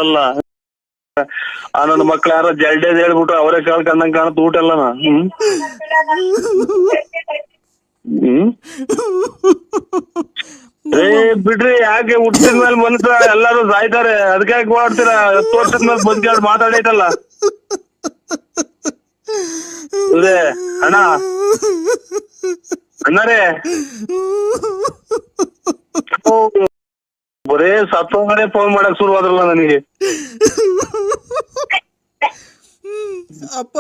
ಅಲ್ಲ. ನನ್ನ ಮಕ್ಳು ಯಾರೋ ಜಲ್ಡೇದ್ ಹೇಳ್ಬಿಟ್ಟು ಅವರೇ ಕೇಳ್ಕೊಂಡಂಗ್ ಕಾಣುತ್ತೆ ಊಟ ಅಲ್ಲನ. ಬಿಡ್ರಿ, ಯಾಕೆ ಹುಟ್ಟಿದ ಮೇಲೆ ಮನುಷ್ಯ ಎಲ್ಲಾರು ಸಾಯ್ತಾರೆ, ಅದಕ್ಕೆ ಯಾಕೆ ಮಾಡ್ತೀರಾ? 10 ವರ್ಷದ ಮೇಲೆ ಬಂದ್ಕೊಂಡು ಮಾತಾಡೈತಲ್ಲ. ಅಣ್ಣರೇ, ಬರೇ ಸತ್ತೋಗಡೆ ಫೋನ್ ಮಾಡಕ್ ಶುರುವಾದ್ರಲ್ಲ ನನಗೆ. ಅಪ್ಪ,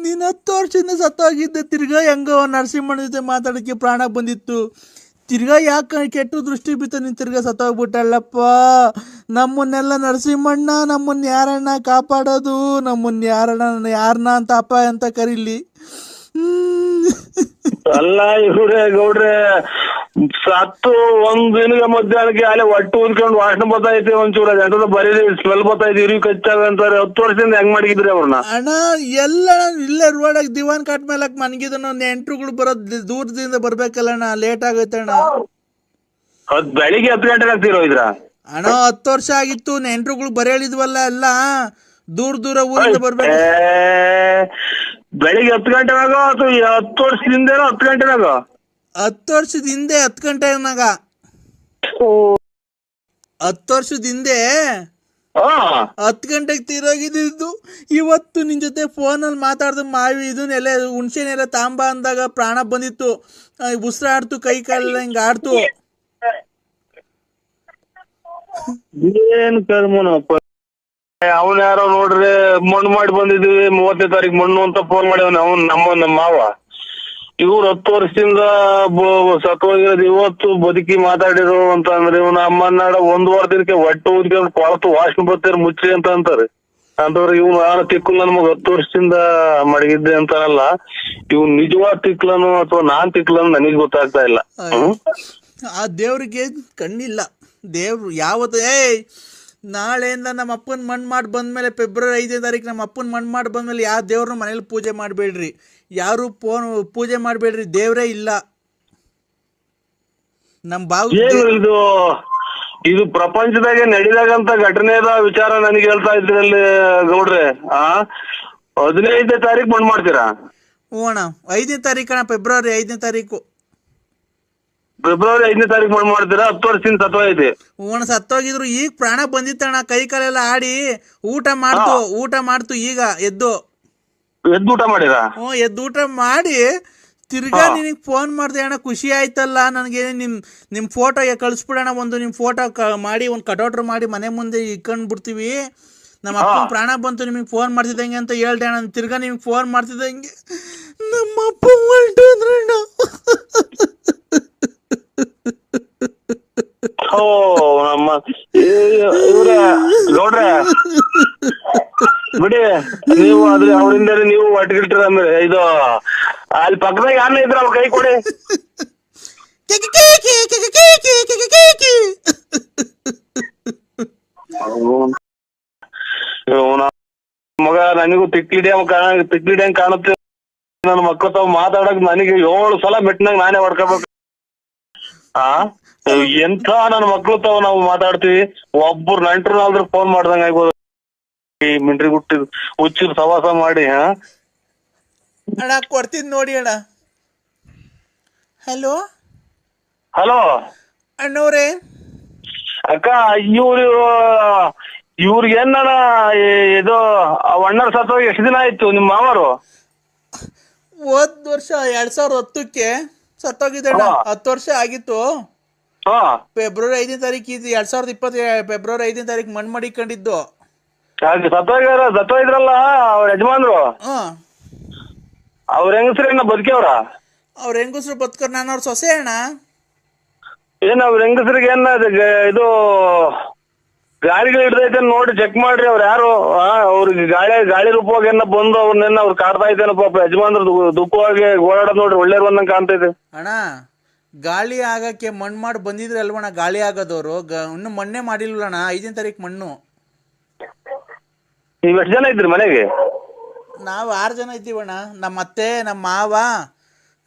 ನೀನ್ 10 ವರ್ಷದಿಂದ ಸತ್ತೋಗಿದ್ದೆ. ತಿರ್ಗಾ ಹೆಂಗೋ ನರಸಿಂಹಣ್ಣ ಜೊತೆ ಮಾತಾಡಕ್ಕೆ ಪ್ರಾಣ ಬಂದಿತ್ತು. ತಿರ್ಗಾ ಯಾಕೆ ಕೆಟ್ಟು ದೃಷ್ಟಿ ಬಿತ್ತು, ನೀನು ತಿರ್ಗಾ ಸತ್ತೋಗ್ಬಿಟ್ಟಲ್ಲಪ್ಪ. ನಮ್ಮನ್ನೆಲ್ಲ ನರಸಿಂಹಣ್ಣ, ನಮ್ಮನ್ನ ಯಾರಣ್ಣ ಕಾಪಾಡೋದು? ನಮ್ಮನ್ನ ಯಾರನ್ನ ಅಂತ ಅಪ್ಪ ಅಂತ ಕರೀಲಿ? ಅಲ್ಲ ಇವ್ರೆ ಗೌಡ್ರೆ, ಸತ್ತು ಒಂದ್ ದಿನದ ಮಧ್ಯಾಹ್ನಕ್ಕೆ ಅಲ್ಲಿ ಹೊಟ್ಟೆ ಊದ್ಕೊಂಡು ವಾಸನೆ ಬರ್ತೈತಿ, ಒಂಚೂರು ಎಂತದ ಬರೀ ಸ್ಮೆಲ್ ಬರ್ತೈತಿ, ಇರಿ ಕಚ್ಚಾಗ ಅಂತಾರೆ. 10 ವರ್ಷದಿಂದ ಹೆಂಗ್ ಮಾಡಿದ್ರಿ ಅವ್ರನ್ನ? ಅಣ್ಣ ಎಲ್ಲ ಇಲ್ಲೇ ರೋಡಾಗ ದಿವಾನ್ ಕಾಟ್ ಮೇಲೆ ಮನ್ಗಿದನು. ನೆಂಟ್ರುಗಳು ಬರೋದ್ ದೂರದಿಂದ ಬರ್ಬೇಕಲ್ಲ ಅಣ್ಣ, ಲೇಟ್ ಆಗೈತೆ ಅಣ್ಣ. ಬೆಳಿಗ್ಗೆ 10 ಗಂಟೆಗೆ ಆಗ್ತಿರೋ ಇದ್ರ ಅಣ್ಣ 10 ವರ್ಷ ಆಗಿತ್ತು, ನೆಂಟ್ರುಗಳು ಬರೇಳಿದ್ವಲ್ಲ ಎಲ್ಲ ದೂರ ದೂರ ಊರಿಂದ ಬರ್ಬೇಕು. ಬೆಳಿಗ್ಗೆ 10 ಗಂಟೆನಾಗ ಅಥವಾ 10 ವರ್ಷದಿಂದೇನೋ 10 ಗಂಟೆನಾಗ? 10 ವರ್ಷದ ಹಿಂದೆ 10 ಗಂಟೆನಾಗ, 10 ವರ್ಷದ ಹಿಂದೆ 10 ಗಂಟೆಗೆ ತೀರೋಗಿದ್ದು. ಇವತ್ತು ನಿನ್ ಜೊತೆ ಫೋನಲ್ಲಿ ಮಾತಾಡ್ದು ಮಾವಿ ಇದನ್ನೆಲ್ಲ ಹುಣ್ಸೆನೆಲ್ಲ ತಾಂಬ ಅಂದಾಗ ಪ್ರಾಣ ಬಂದಿತ್ತು. ಉಸಿರಾಡ್ತು, ಕೈ ಕಾಲೆಲ್ಲ ಹಿಂಗ ಆಡ್ತು. ಏನ್ ಕರ್ಮನಪ್ಪ. ಅವನ್ ಯಾರೋ ನೋಡ್ರಿ ಮಣ್ಣು ಮಾಡಿ ಬಂದಿದ್ವಿ 30ನೇ ತಾರೀಕು ಮಣ್ಣು ಅಂತ ಫೋನ್ ಮಾಡಿವನ ಅವ್ನು, ನಮ್ಮ ಮಾವ. ಇವ್ರು 10 ವರ್ಷದಿಂದ ಸತ್ತೋಗಿರೋದು, ಇವತ್ತು ಬದುಕಿ ಮಾತಾಡಿರೋ ಅಂತ ಅಂದ್ರೆ ಇವ್ನ ಅಮ್ಮನಾಡ 1 ವಾರ ದಿನಕ್ಕೆ ಹೊಟ್ಟೆ ಊದ್ಕೊಂಡು ಕೊಳತು ವಾಸನೆ ಬರ್ತಾರೆ ಮುಚ್ಚಿ ಅಂತ ಅಂತಾರೆ. ಅಂತವ್ರಿಗೆ ಇವ್ನು ಯಾರ ತಿಕ್ಕಲ್ ನಮಗ್ 10 ವರ್ಷದಿಂದ ಮಡಗಿದ್ದೆ ಅಂತಾನಲ್ಲ, ಇವ್ ನಿಜವಾದ ತಿಕ್ಲನು ಅಥವಾ ನಾನ್ ತಿಕ್ಲನು ನನಗ್ ಗೊತ್ತಾಗ್ತಾ ಇಲ್ಲ. ಆ ದೇವ್ರಿಗೆ ಕಣ್ಣಿಲ್ಲ. ದೇವ್ರು ಯಾವತ್ತು ನಾಳೆಯಿಂದ ನಮ್ಮ ಅಪ್ಪನ ಮಣ್ಣು ಮಾಡಿ ಬಂದ್ಮೇಲೆ ಫೆಬ್ರವರಿ 5ನೇ ತಾರೀಕು ನಮ್ಮ ಅಪ್ಪನ ಮಣ್ಣು ಮಾಡಿ ಬಂದ್ಮೇಲೆ ಯಾವ ದೇವ್ರನ್ನ ಮನೇಲಿ ಪೂಜೆ ಮಾಡಬೇಡ್ರಿ, ಯಾರು ಪೂಜೆ ಮಾಡಬೇಡ್ರಿ, ದೇವ್ರೇ ಇಲ್ಲ ನಮ್ಮ ಬಾವು. ಇದು ಪ್ರಪಂಚದಾಗೆ ನಡೆದಾಗಂತ ಘಟನೆದ ವಿಚಾರ ನನಗೆ ಹೇಳ್ತಾ ಇದ್ರಲ್ಲಿ ಗೌಡ್ರೆ. 15ನೇ ತಾರೀಕು ಮಣ್ಣು ಮಾಡ್ತೀರಾ? ಹ್ಞೂ ಅಣ್ಣ, 5ನೇ ತಾರೀಕು ಅಣ್ಣ, ಫೆಬ್ರವರಿ 5ನೇ ತಾರೀಕು. ಫೆಬ್ರವರಿ 5ನೇ ತಾರೀಕು ಮಣ್ಣು ಮಾಡ್ತೀರಾ? 10 ವರ್ಷದಿಂದ ಸತ್ತೋಗೈತಿ. ಹ್ಞೂ ಸತ್ತೋಗಿದ್ರು. ಈಗ ಪ್ರಾಣ ಬಂದಿತ್ತಣ್ಣ, ಕೈ ಕಾಲೆಲ್ಲ ಆಡಿ ಊಟ ಮಾಡ್ತು ಈಗ ಎದ್ದು ಊಟ ಮಾಡಿರಾ? ಹ್ಞೂ ಎದ್ದು ಊಟ ಮಾಡಿ ತಿರ್ಗಾ ನಿನಗೆ ಫೋನ್ ಮಾಡಿದೆ ಅಣ್ಣ. ಖುಷಿ ಆಯ್ತಲ್ಲ ನನಗೆ. ನಿಮ್ಮ ಫೋಟೋ ಕಳಿಸ್ಬಿಡೋಣ, ಒಂದು ನಿಮ್ಮ ಫೋಟೋ ಮಾಡಿ ಒಂದು ಕಟೌಟ್ರ್ ಮಾಡಿ ಮನೆ ಮುಂದೆ ಇಕ್ಕೊಂಡು ಬಿಡ್ತೀವಿ. ನಮ್ಮ ಅಪ್ಪನ ಪ್ರಾಣ ಬಂತು, ನಿಮಗೆ ಫೋನ್ ಮಾಡ್ತಿದ್ದಂಗೆ ಅಂತ ಹೇಳ್ದೆ ಅಣ್ಣ. ತಿರ್ಗಾ ನಿಮ್ಗೆ ಫೋನ್ ಮಾಡ್ತಿದ್ದಂಗೆ ನಮ್ಮ ಅಪ್ಪ ಹೊರಟೋದ್ರಣ್ಣ. ಓ ನಮ್ಮ ಇವ್ರೆ ಗೌಡ್ರೆ ಬಿಡಿ, ನೀವು ಅದ್ರ ಅವರಿಂದ ನೀವು ಒಟ್ಟಿಗಿಟ್ರ ಅಂದ್ರೆ ಇದು ಅಲ್ಲಿ ಪಕ್ಕದಾಗ ಯಾರನ್ನ ಇದ್ರ ಅವ್ರ ಕೈ ಕೊಡಿ. ಮಗ ನನಗೂ ತಿಕ್ಲಿಡಿಯಂಗ್ ಕಾಣುತ್ತೆ. ನನ್ನ ಮಕ್ಕಳ ತಾವ್ ಮಾತಾಡಕ್ ನನಗೆ 7 ಸಲ ಮೆಟ್ಟಿನಾಗ ನಾನೇ ಹೊಡ್ಕೋಬೇಕು. ಎಂಥ ನನ್ನ ಮಕ್ಳು ತಾವ್ ನಾವು ಮಾತಾಡ್ತೀವಿ. ಒಬ್ಬರು ನೆಂಟ್ರನಾದ್ರೂ ಫೋನ್ ಮಾಡ್ದಂಗ ಆಗ್ಬೋದು. ಈ ಮಿಂಟ್ರಿ ಹುಟ್ಟಿದ್ ಹುಚ್ಚಿರ್ ಸವಾಸ ಮಾಡಿ. ಅಣ್ಣ ಕೊಡ್ತೀನಿ ನೋಡಿ ಅಣ್ಣ. ಹಲೋ ಹಲೋ ಅಣ್ಣವ್ರೆ. ಅಕ್ಕ, ಇವ್ರಿಗೇನ ಇದು ಅಣ್ಣರ್ ಸತ್ತೋಗಿ ಎಷ್ಟು ದಿನ ಆಯ್ತು ನಿಮ್ಮ ಮಾವರು? ಹೋದ್ ವರ್ಷ 2010ಕ್ಕೆ ಸತ್ತೋಗಿದ್ದಣ್ಣ. 10 ವರ್ಷ ಆಗಿತ್ತು. ಫೆಬ್ರವರಿ 5ನೇ ತಾರೀಕು 2020 ಫೆಬ್ರವರಿ 5ನೇ ತಾರೀಕು ಮಣ್ಣು ಮಾಡಿಕೊಂಡಿದ್ದು. ಸತ್ತೋಗಿದ್ರಲ್ಲ ಅವ್ರ ಯಜಮಾನ್ರು, ಅವ್ರ ಹೆಂಗಸ್ರೇನ ಬದುಕ್ಯವ್ರ? ಅವ್ರ ಹೆಂಗಸ್ರು ಬದುಕರ್, ನಾನು ಅವ್ರ ಸೊಸೆ ಅಣ್ಣ. ಏನ್ ಅವ್ರ ಹೆಂಗಸ್ರಿಗೆ ಏನ ಇದು ಗಾಳಿಗಳು ಹಿಡ್ದೈತೆ ನೋಡಿ ಚೆಕ್ ಮಾಡ್ರಿ. ಅವ್ರು ಯಾರು ಅವ್ರಿಗೆ ಗಾಳಿ ರೂಪವಾಗಿ ಏನ ಬಂದು ಅವ್ರನ್ನೆಲ್ಲ ಅವ್ರು ಕಾಡ್ತಾ ಇದ್ದೇನೆ ಪಾಪ. ಯಜಮಾನ್ರು ದುಃಖವಾಗಿ ಓಡಾಡೋದ್ ನೋಡ್ರಿ, ಒಳ್ಳೆಯವ್ರು ಬಂದಂಗೆ ಕಾಣ್ತೈತೆ ಅಣ್ಣ. ಗಾಳಿ ಆಗಕ್ಕೆ ಮಣ್ಣು ಮಾಡಿ ಬಂದಿದ್ರೆ ಅಲ್ವಣ್ಣ ಗಾಳಿ ಆಗೋದವ್ರು. ಇನ್ನು ಮಣ್ಣೆ ಮಾಡಿಲ್ವಣ್ಣ. 5ನೇ ತಾರೀಕು ಮಣ್ಣು. ನೀವ್ ಎಷ್ಟು ಜನ ಇದ್ರಿ ಮನೆಗೆ? ನಾವು 6 ಜನ ಇದ್ದೀವಣ್ಣ. ನಮ್ಮ ಅತ್ತೆ, ನಮ್ಮ ಮಾವ,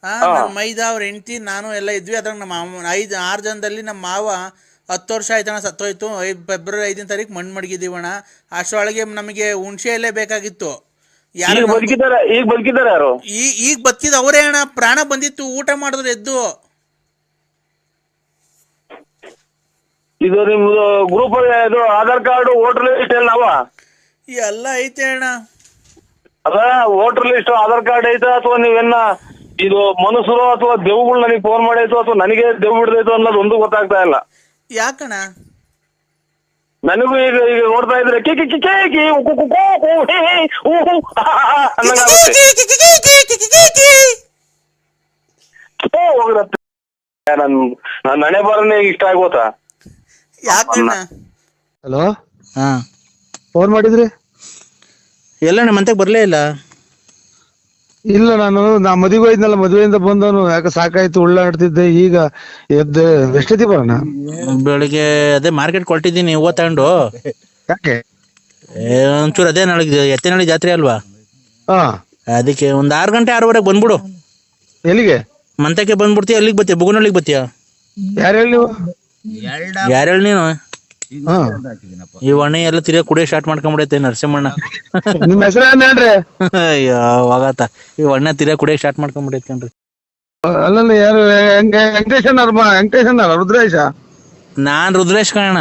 ನಮ್ಮ ಮೈದ, ಅವ್ರ ಹೆಂಡತಿ, ನಾನು ಎಲ್ಲ ಇದ್ವಿ. ಅದ್ರಾಗ ನಮ್ಮ 6 ಜನದಲ್ಲಿ ನಮ್ಮ ಮಾವ 10 ವರ್ಷ ಆಯ್ತಣ್ಣ ಸತ್ತೋಯ್ತು. ಫೆಬ್ರವರಿ 5ನೇ ತಾರೀಕು ಮಣ್ಣು ಮಡಗಿದ್ದೀವಣ್ಣ. ಅಷ್ಟರೊಳಗೆ ನಮಗೆ ಹುಣಸೆ ಎಲೆ ಬೇಕಾಗಿತ್ತು. ಈಗ ಬದುಕಿದಾರೆ ಯಾರು? ಈಗ ಬದುಕಿದ ಅವರೇ ಅಣ್ಣ. ಪ್ರಾಣ ಬಂದಿತ್ತು, ಊಟ ಮಾಡಿದ್ರು ಎದ್ದು. ಇದು ನಿಮ್ದು ಗ್ರೂಪ್ ಇದು ಆಧಾರ್ ಕಾರ್ಡ್, ವೋಟರ್ ಲಿಸ್ಟ್ ನಾವ ಎಲ್ಲ ಐತೆ ಅಣ್ಣ. ಅದ ವೋಟರ್ ಲಿಸ್ಟ್, ಆಧಾರ್ ಕಾರ್ಡ್ ಐತಾ ಅಥವಾ ನೀವೇನ ಇದು ಮನುಷ್ಯರು ಅಥವಾ ದೇವ್ಗಳು ನನಗೆ ಫೋನ್ ಮಾಡೈತು ಅಥವಾ ನನಗೆ ದೇವ್ ಬಿಡ್ದೈತು ಅನ್ನೋದು ಒಂದು ಗೊತ್ತಾಗ್ತಾ ಇಲ್ಲ. ಯಾಕಣ್ಣ? ನನಗೂ ಈಗ ನೋಡ್ತಾ ಇದ್ರೆ ನನ್ ಹಣೆ ಬರನೇ ಇಷ್ಟ ಆಗೋತಾ. ಯಾಕಣ್ಣ? ಹಲೋ, ಫೋನ್ ಮಾಡಿದ್ರಿ? ಎಲ್ಲಣ್ಣ ಮಂತೆಗೆ ಬರಲೇ ಇಲ್ಲ. ಇಲ್ಲ ನಾ ಮದುವೆ ಹೋಯ್ದ್ನಲ್ಲ, ಮದುವೆಯಿಂದ ಬಂದವನು ಯಾಕೆ ಸಾಕಾಯ್ತು ಉಳ್ಳಾಡ್ತಿದ್ದೆ. ಈಗ ಎದ್ದು ಎಷ್ಟೊತ್ತಿ ಬರೋಣ? ಬೆಳಿಗ್ಗೆ ಅದೇ ಮಾರ್ಕೆಟ್ ಕೊಟ್ಟಿದ್ದೀನಿ, ಹೂವು ತಗೊಂಡು. ಯಾಕೆ? ಒಂಚೂರು ಅದೇ ನಾಳೆ ಎತ್ತಿನಹಳ್ಳಿ ಜಾತ್ರೆ ಅಲ್ವಾ, ಹಾ. ಅದಕ್ಕೆ ಒಂದು 6 ಗಂಟೆ 6:15 ಬಂದ್ಬಿಡು. ಎಲ್ಲಿಗೆ? ಮಂತಕ್ಕೆ ಬಂದ್ಬಿಡ್ತೀಯ? ಅಲ್ಲಿಗೆ ಬತ್ತೀಯ? ಬುಗುನಳ್ಳಿಗೆ ಬತ್ತೀಯ? ಯಾರು ಹೇಳಿ ನೀವು? ಯಾರು ಹೇಳಿ ನೀನು? ಹಾ. ಈ ಅಣ್ಣ ಎಲ್ಲ ತಿರ್ಗಾ ಕುಡಿಯೋ ಸ್ಟಾರ್ಟ್ ಮಾಡ್ಕೊಂಡ್ಬಿಡೈತೆ ನರಸಿಂಹಣ್ಣ. ನಿಮ್ ಹೆಸರು ಏನ್ ಹೇಳ್ರಿ? ಅಯ್ಯೋ ಹೋಗತ್ತ, ಈ ಅಣ್ಣ ತಿರ್ಗಾ ಕುಡಿಯೋ ಸ್ಟಾರ್ಟ್ ಮಾಡ್ಕೊಂಡ್ಬಿಡೈತೆ ಕಣ್ರಿ. ಅಲ್ಲಲ್ಲ, ಯಾರು? ವೆಂಕಟೇಶ್ ಅನ್ನ ರುದ್ರೇಶ? ನಾನ್ ರುದ್ರೇಶ್ ಕಣ.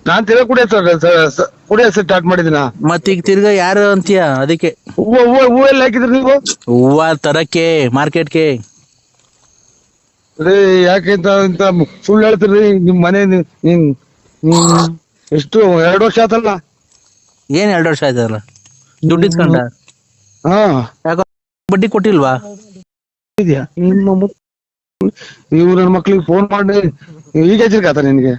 ನಾನ್ ತಿರ್ಗಾ ಕುಡಿಯೋ ಸ್ಟಾರ್ಟ್ ಮಾಡಿದಿನ. ಮತ್ತೀಗ ತಿರ್ಗಾ ಯಾರು ಅಂತೀಯ? ಅದಕ್ಕೆ ಹೂವು ಎಲ್ಲ ಹಾಕಿದ್ರಿ ನೀವು? ಹೂವ ತರಕ್ಕೆ ಮಾರ್ಕೆಟ್ಗೆ. ರೀ ಯಾಕೆ ಇಂತ ಸುಳ್ಳು ಹೇಳ್ತೀರಿ? ನಿಮ್ ಮನೆ ಎಷ್ಟು 2 ವರ್ಷ ಆತಲ್ಲ? ಏನ್ 2 ವರ್ಷ ಆಯ್ತಲ್ಲ? ದುಡ್ಡು ಇಸ್ಕೊಂಡ? ಹಾ. ಯಾಕೋ ಬಡ್ಡಿ ಕೊಟ್ಟಿಲ್ವಾ? ಇದೆಯಾ ಇವ್ರ ನನ್ನ ಮಕ್ಳಿಗೆ ಫೋನ್ ಮಾಡಿ ಈಗ ಹಚ್ಚಿರ್ಕಾತ ನಿನ್ಗೆ?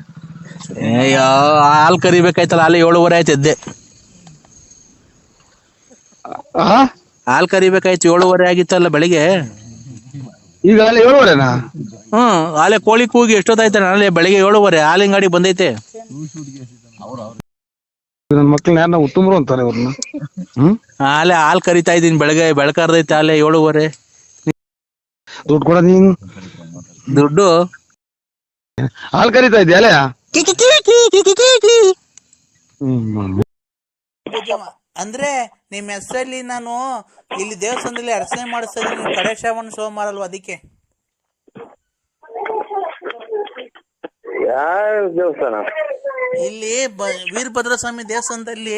ಅಯ್ಯೋ ಹಾಲ್ ಕರಿಬೇಕಾಯ್ತಲ್ಲ, ಹಾಲು 7:15 ಆಯ್ತು ಎದ್ದೆ. ಹಾಲ್ ಕರಿಬೇಕಾಯ್ತು 7:15 ಆಗಿತ್ತಲ್ಲ ಬೆಳಿಗ್ಗೆ. ಈಗ ಅಲ್ಲಿ 7:15ನಾ? ಹಾಲೆ ಕೋಳಿ ಕೂಗಿ ಎಷ್ಟೊತ್ತಾಯ್ತ? ನಾಳೆ ಬೆಳಿಗ್ಗೆ 7:15 ಹಾಲಿನ ಗಾಡಿ ಬಂದೈತೆ. ನನ್ನ ಮಕ್ಳನ್ನ ಯಾರನ್ನ ಉತ್ತಮರು ಅಂತಾರೆ ಇವ್ರನ್ನ. ಹಾಲ್ ಕರಿತಾ ಇದೀನಿ, ಬೆಳಗ್ಗೆ ಬೆಳಕಾರ್ದೈತೆ ಹಾಲೆ 7:15. ದುಡ್ಡು ಕೊಡ ನೀನು. ದುಡ್ಡು ಹಾಲ್ ಕರಿತಾ ಇದೆಯಾ ಅಲ್ಲೇ? ಅಂದ್ರೆ ನಿಮ್ ಹೆಸರಲ್ಲಿ ನಾನು ಇಲ್ಲಿ ದೇವಸ್ಥಾನದಲ್ಲಿ ಅರ್ಚನೆ ಮಾಡಿಸ್ತಾ ಇದೀನಿ. ಕಡೆ ಶ್ರಾವಣ ಸೋಮವಾರ ಅಲ್ವಾ, ಅದಕ್ಕೆ. ಯಾವ ದೇವಸ್ಥಾನ? ಇಲ್ಲಿ ವೀರಭದ್ರ ಸ್ವಾಮಿ ದೇವಸ್ಥಾನದಲ್ಲಿ.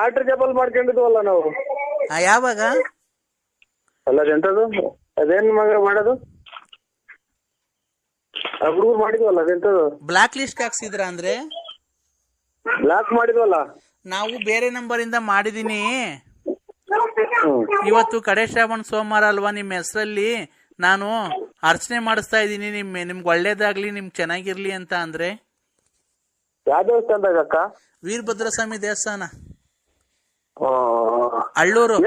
ಆರ್ಡರ್ ಜಪಲ್ ಮಾಡ್ಕೊಂಡಿದ್ವಲ್ಲ ನಾವು. ಯಾವಾಗ? ಅಲ್ಲ ಎಂತದು ಅದೇನ್ ಮಗ ಮಾಡೋದು? ಹುಡುಗರು ಮಾಡಿದ್ವಲ್ಲ ಅದೆಂತದು? Block list ಹಾಕ್ಸಿದ್ರ? ಅಂದ್ರೆ ಬ್ಲಾಕ್ ಮಾಡಿದ್ವಲ್ಲ ನಾವು ಬೇರೆ ನಂಬರ್ ಇಂದ ಮಾಡಿದೀನಿ. ಇವತ್ತು ಕಡೆ ಶ್ರಾವಣ ಸೋಮವಾರ ಅಲ್ವಾ, ನಿಮ್ಮ ಹೆಸರಲ್ಲಿ ನಾನು ಅರ್ಚನೆ ಮಾಡಿಸ್ತಾ ಇದ್ದೀನಿ. ನಿಮ್ಗೆ ಒಳ್ಳೇದಾಗ್ಲಿ, ನಿಮ್ಗೆ ಚೆನ್ನಾಗಿರ್ಲಿ ಅಂತ. ಅಂದ್ರೆ ಯಾವ ದೇವಸ್ಥಾನದಾಗ ಅಕ್ಕ? ವೀರಭದ್ರ ಸ್ವಾಮಿ ದೇವಸ್ಥಾನ, ಅಳ್ಳೂರು.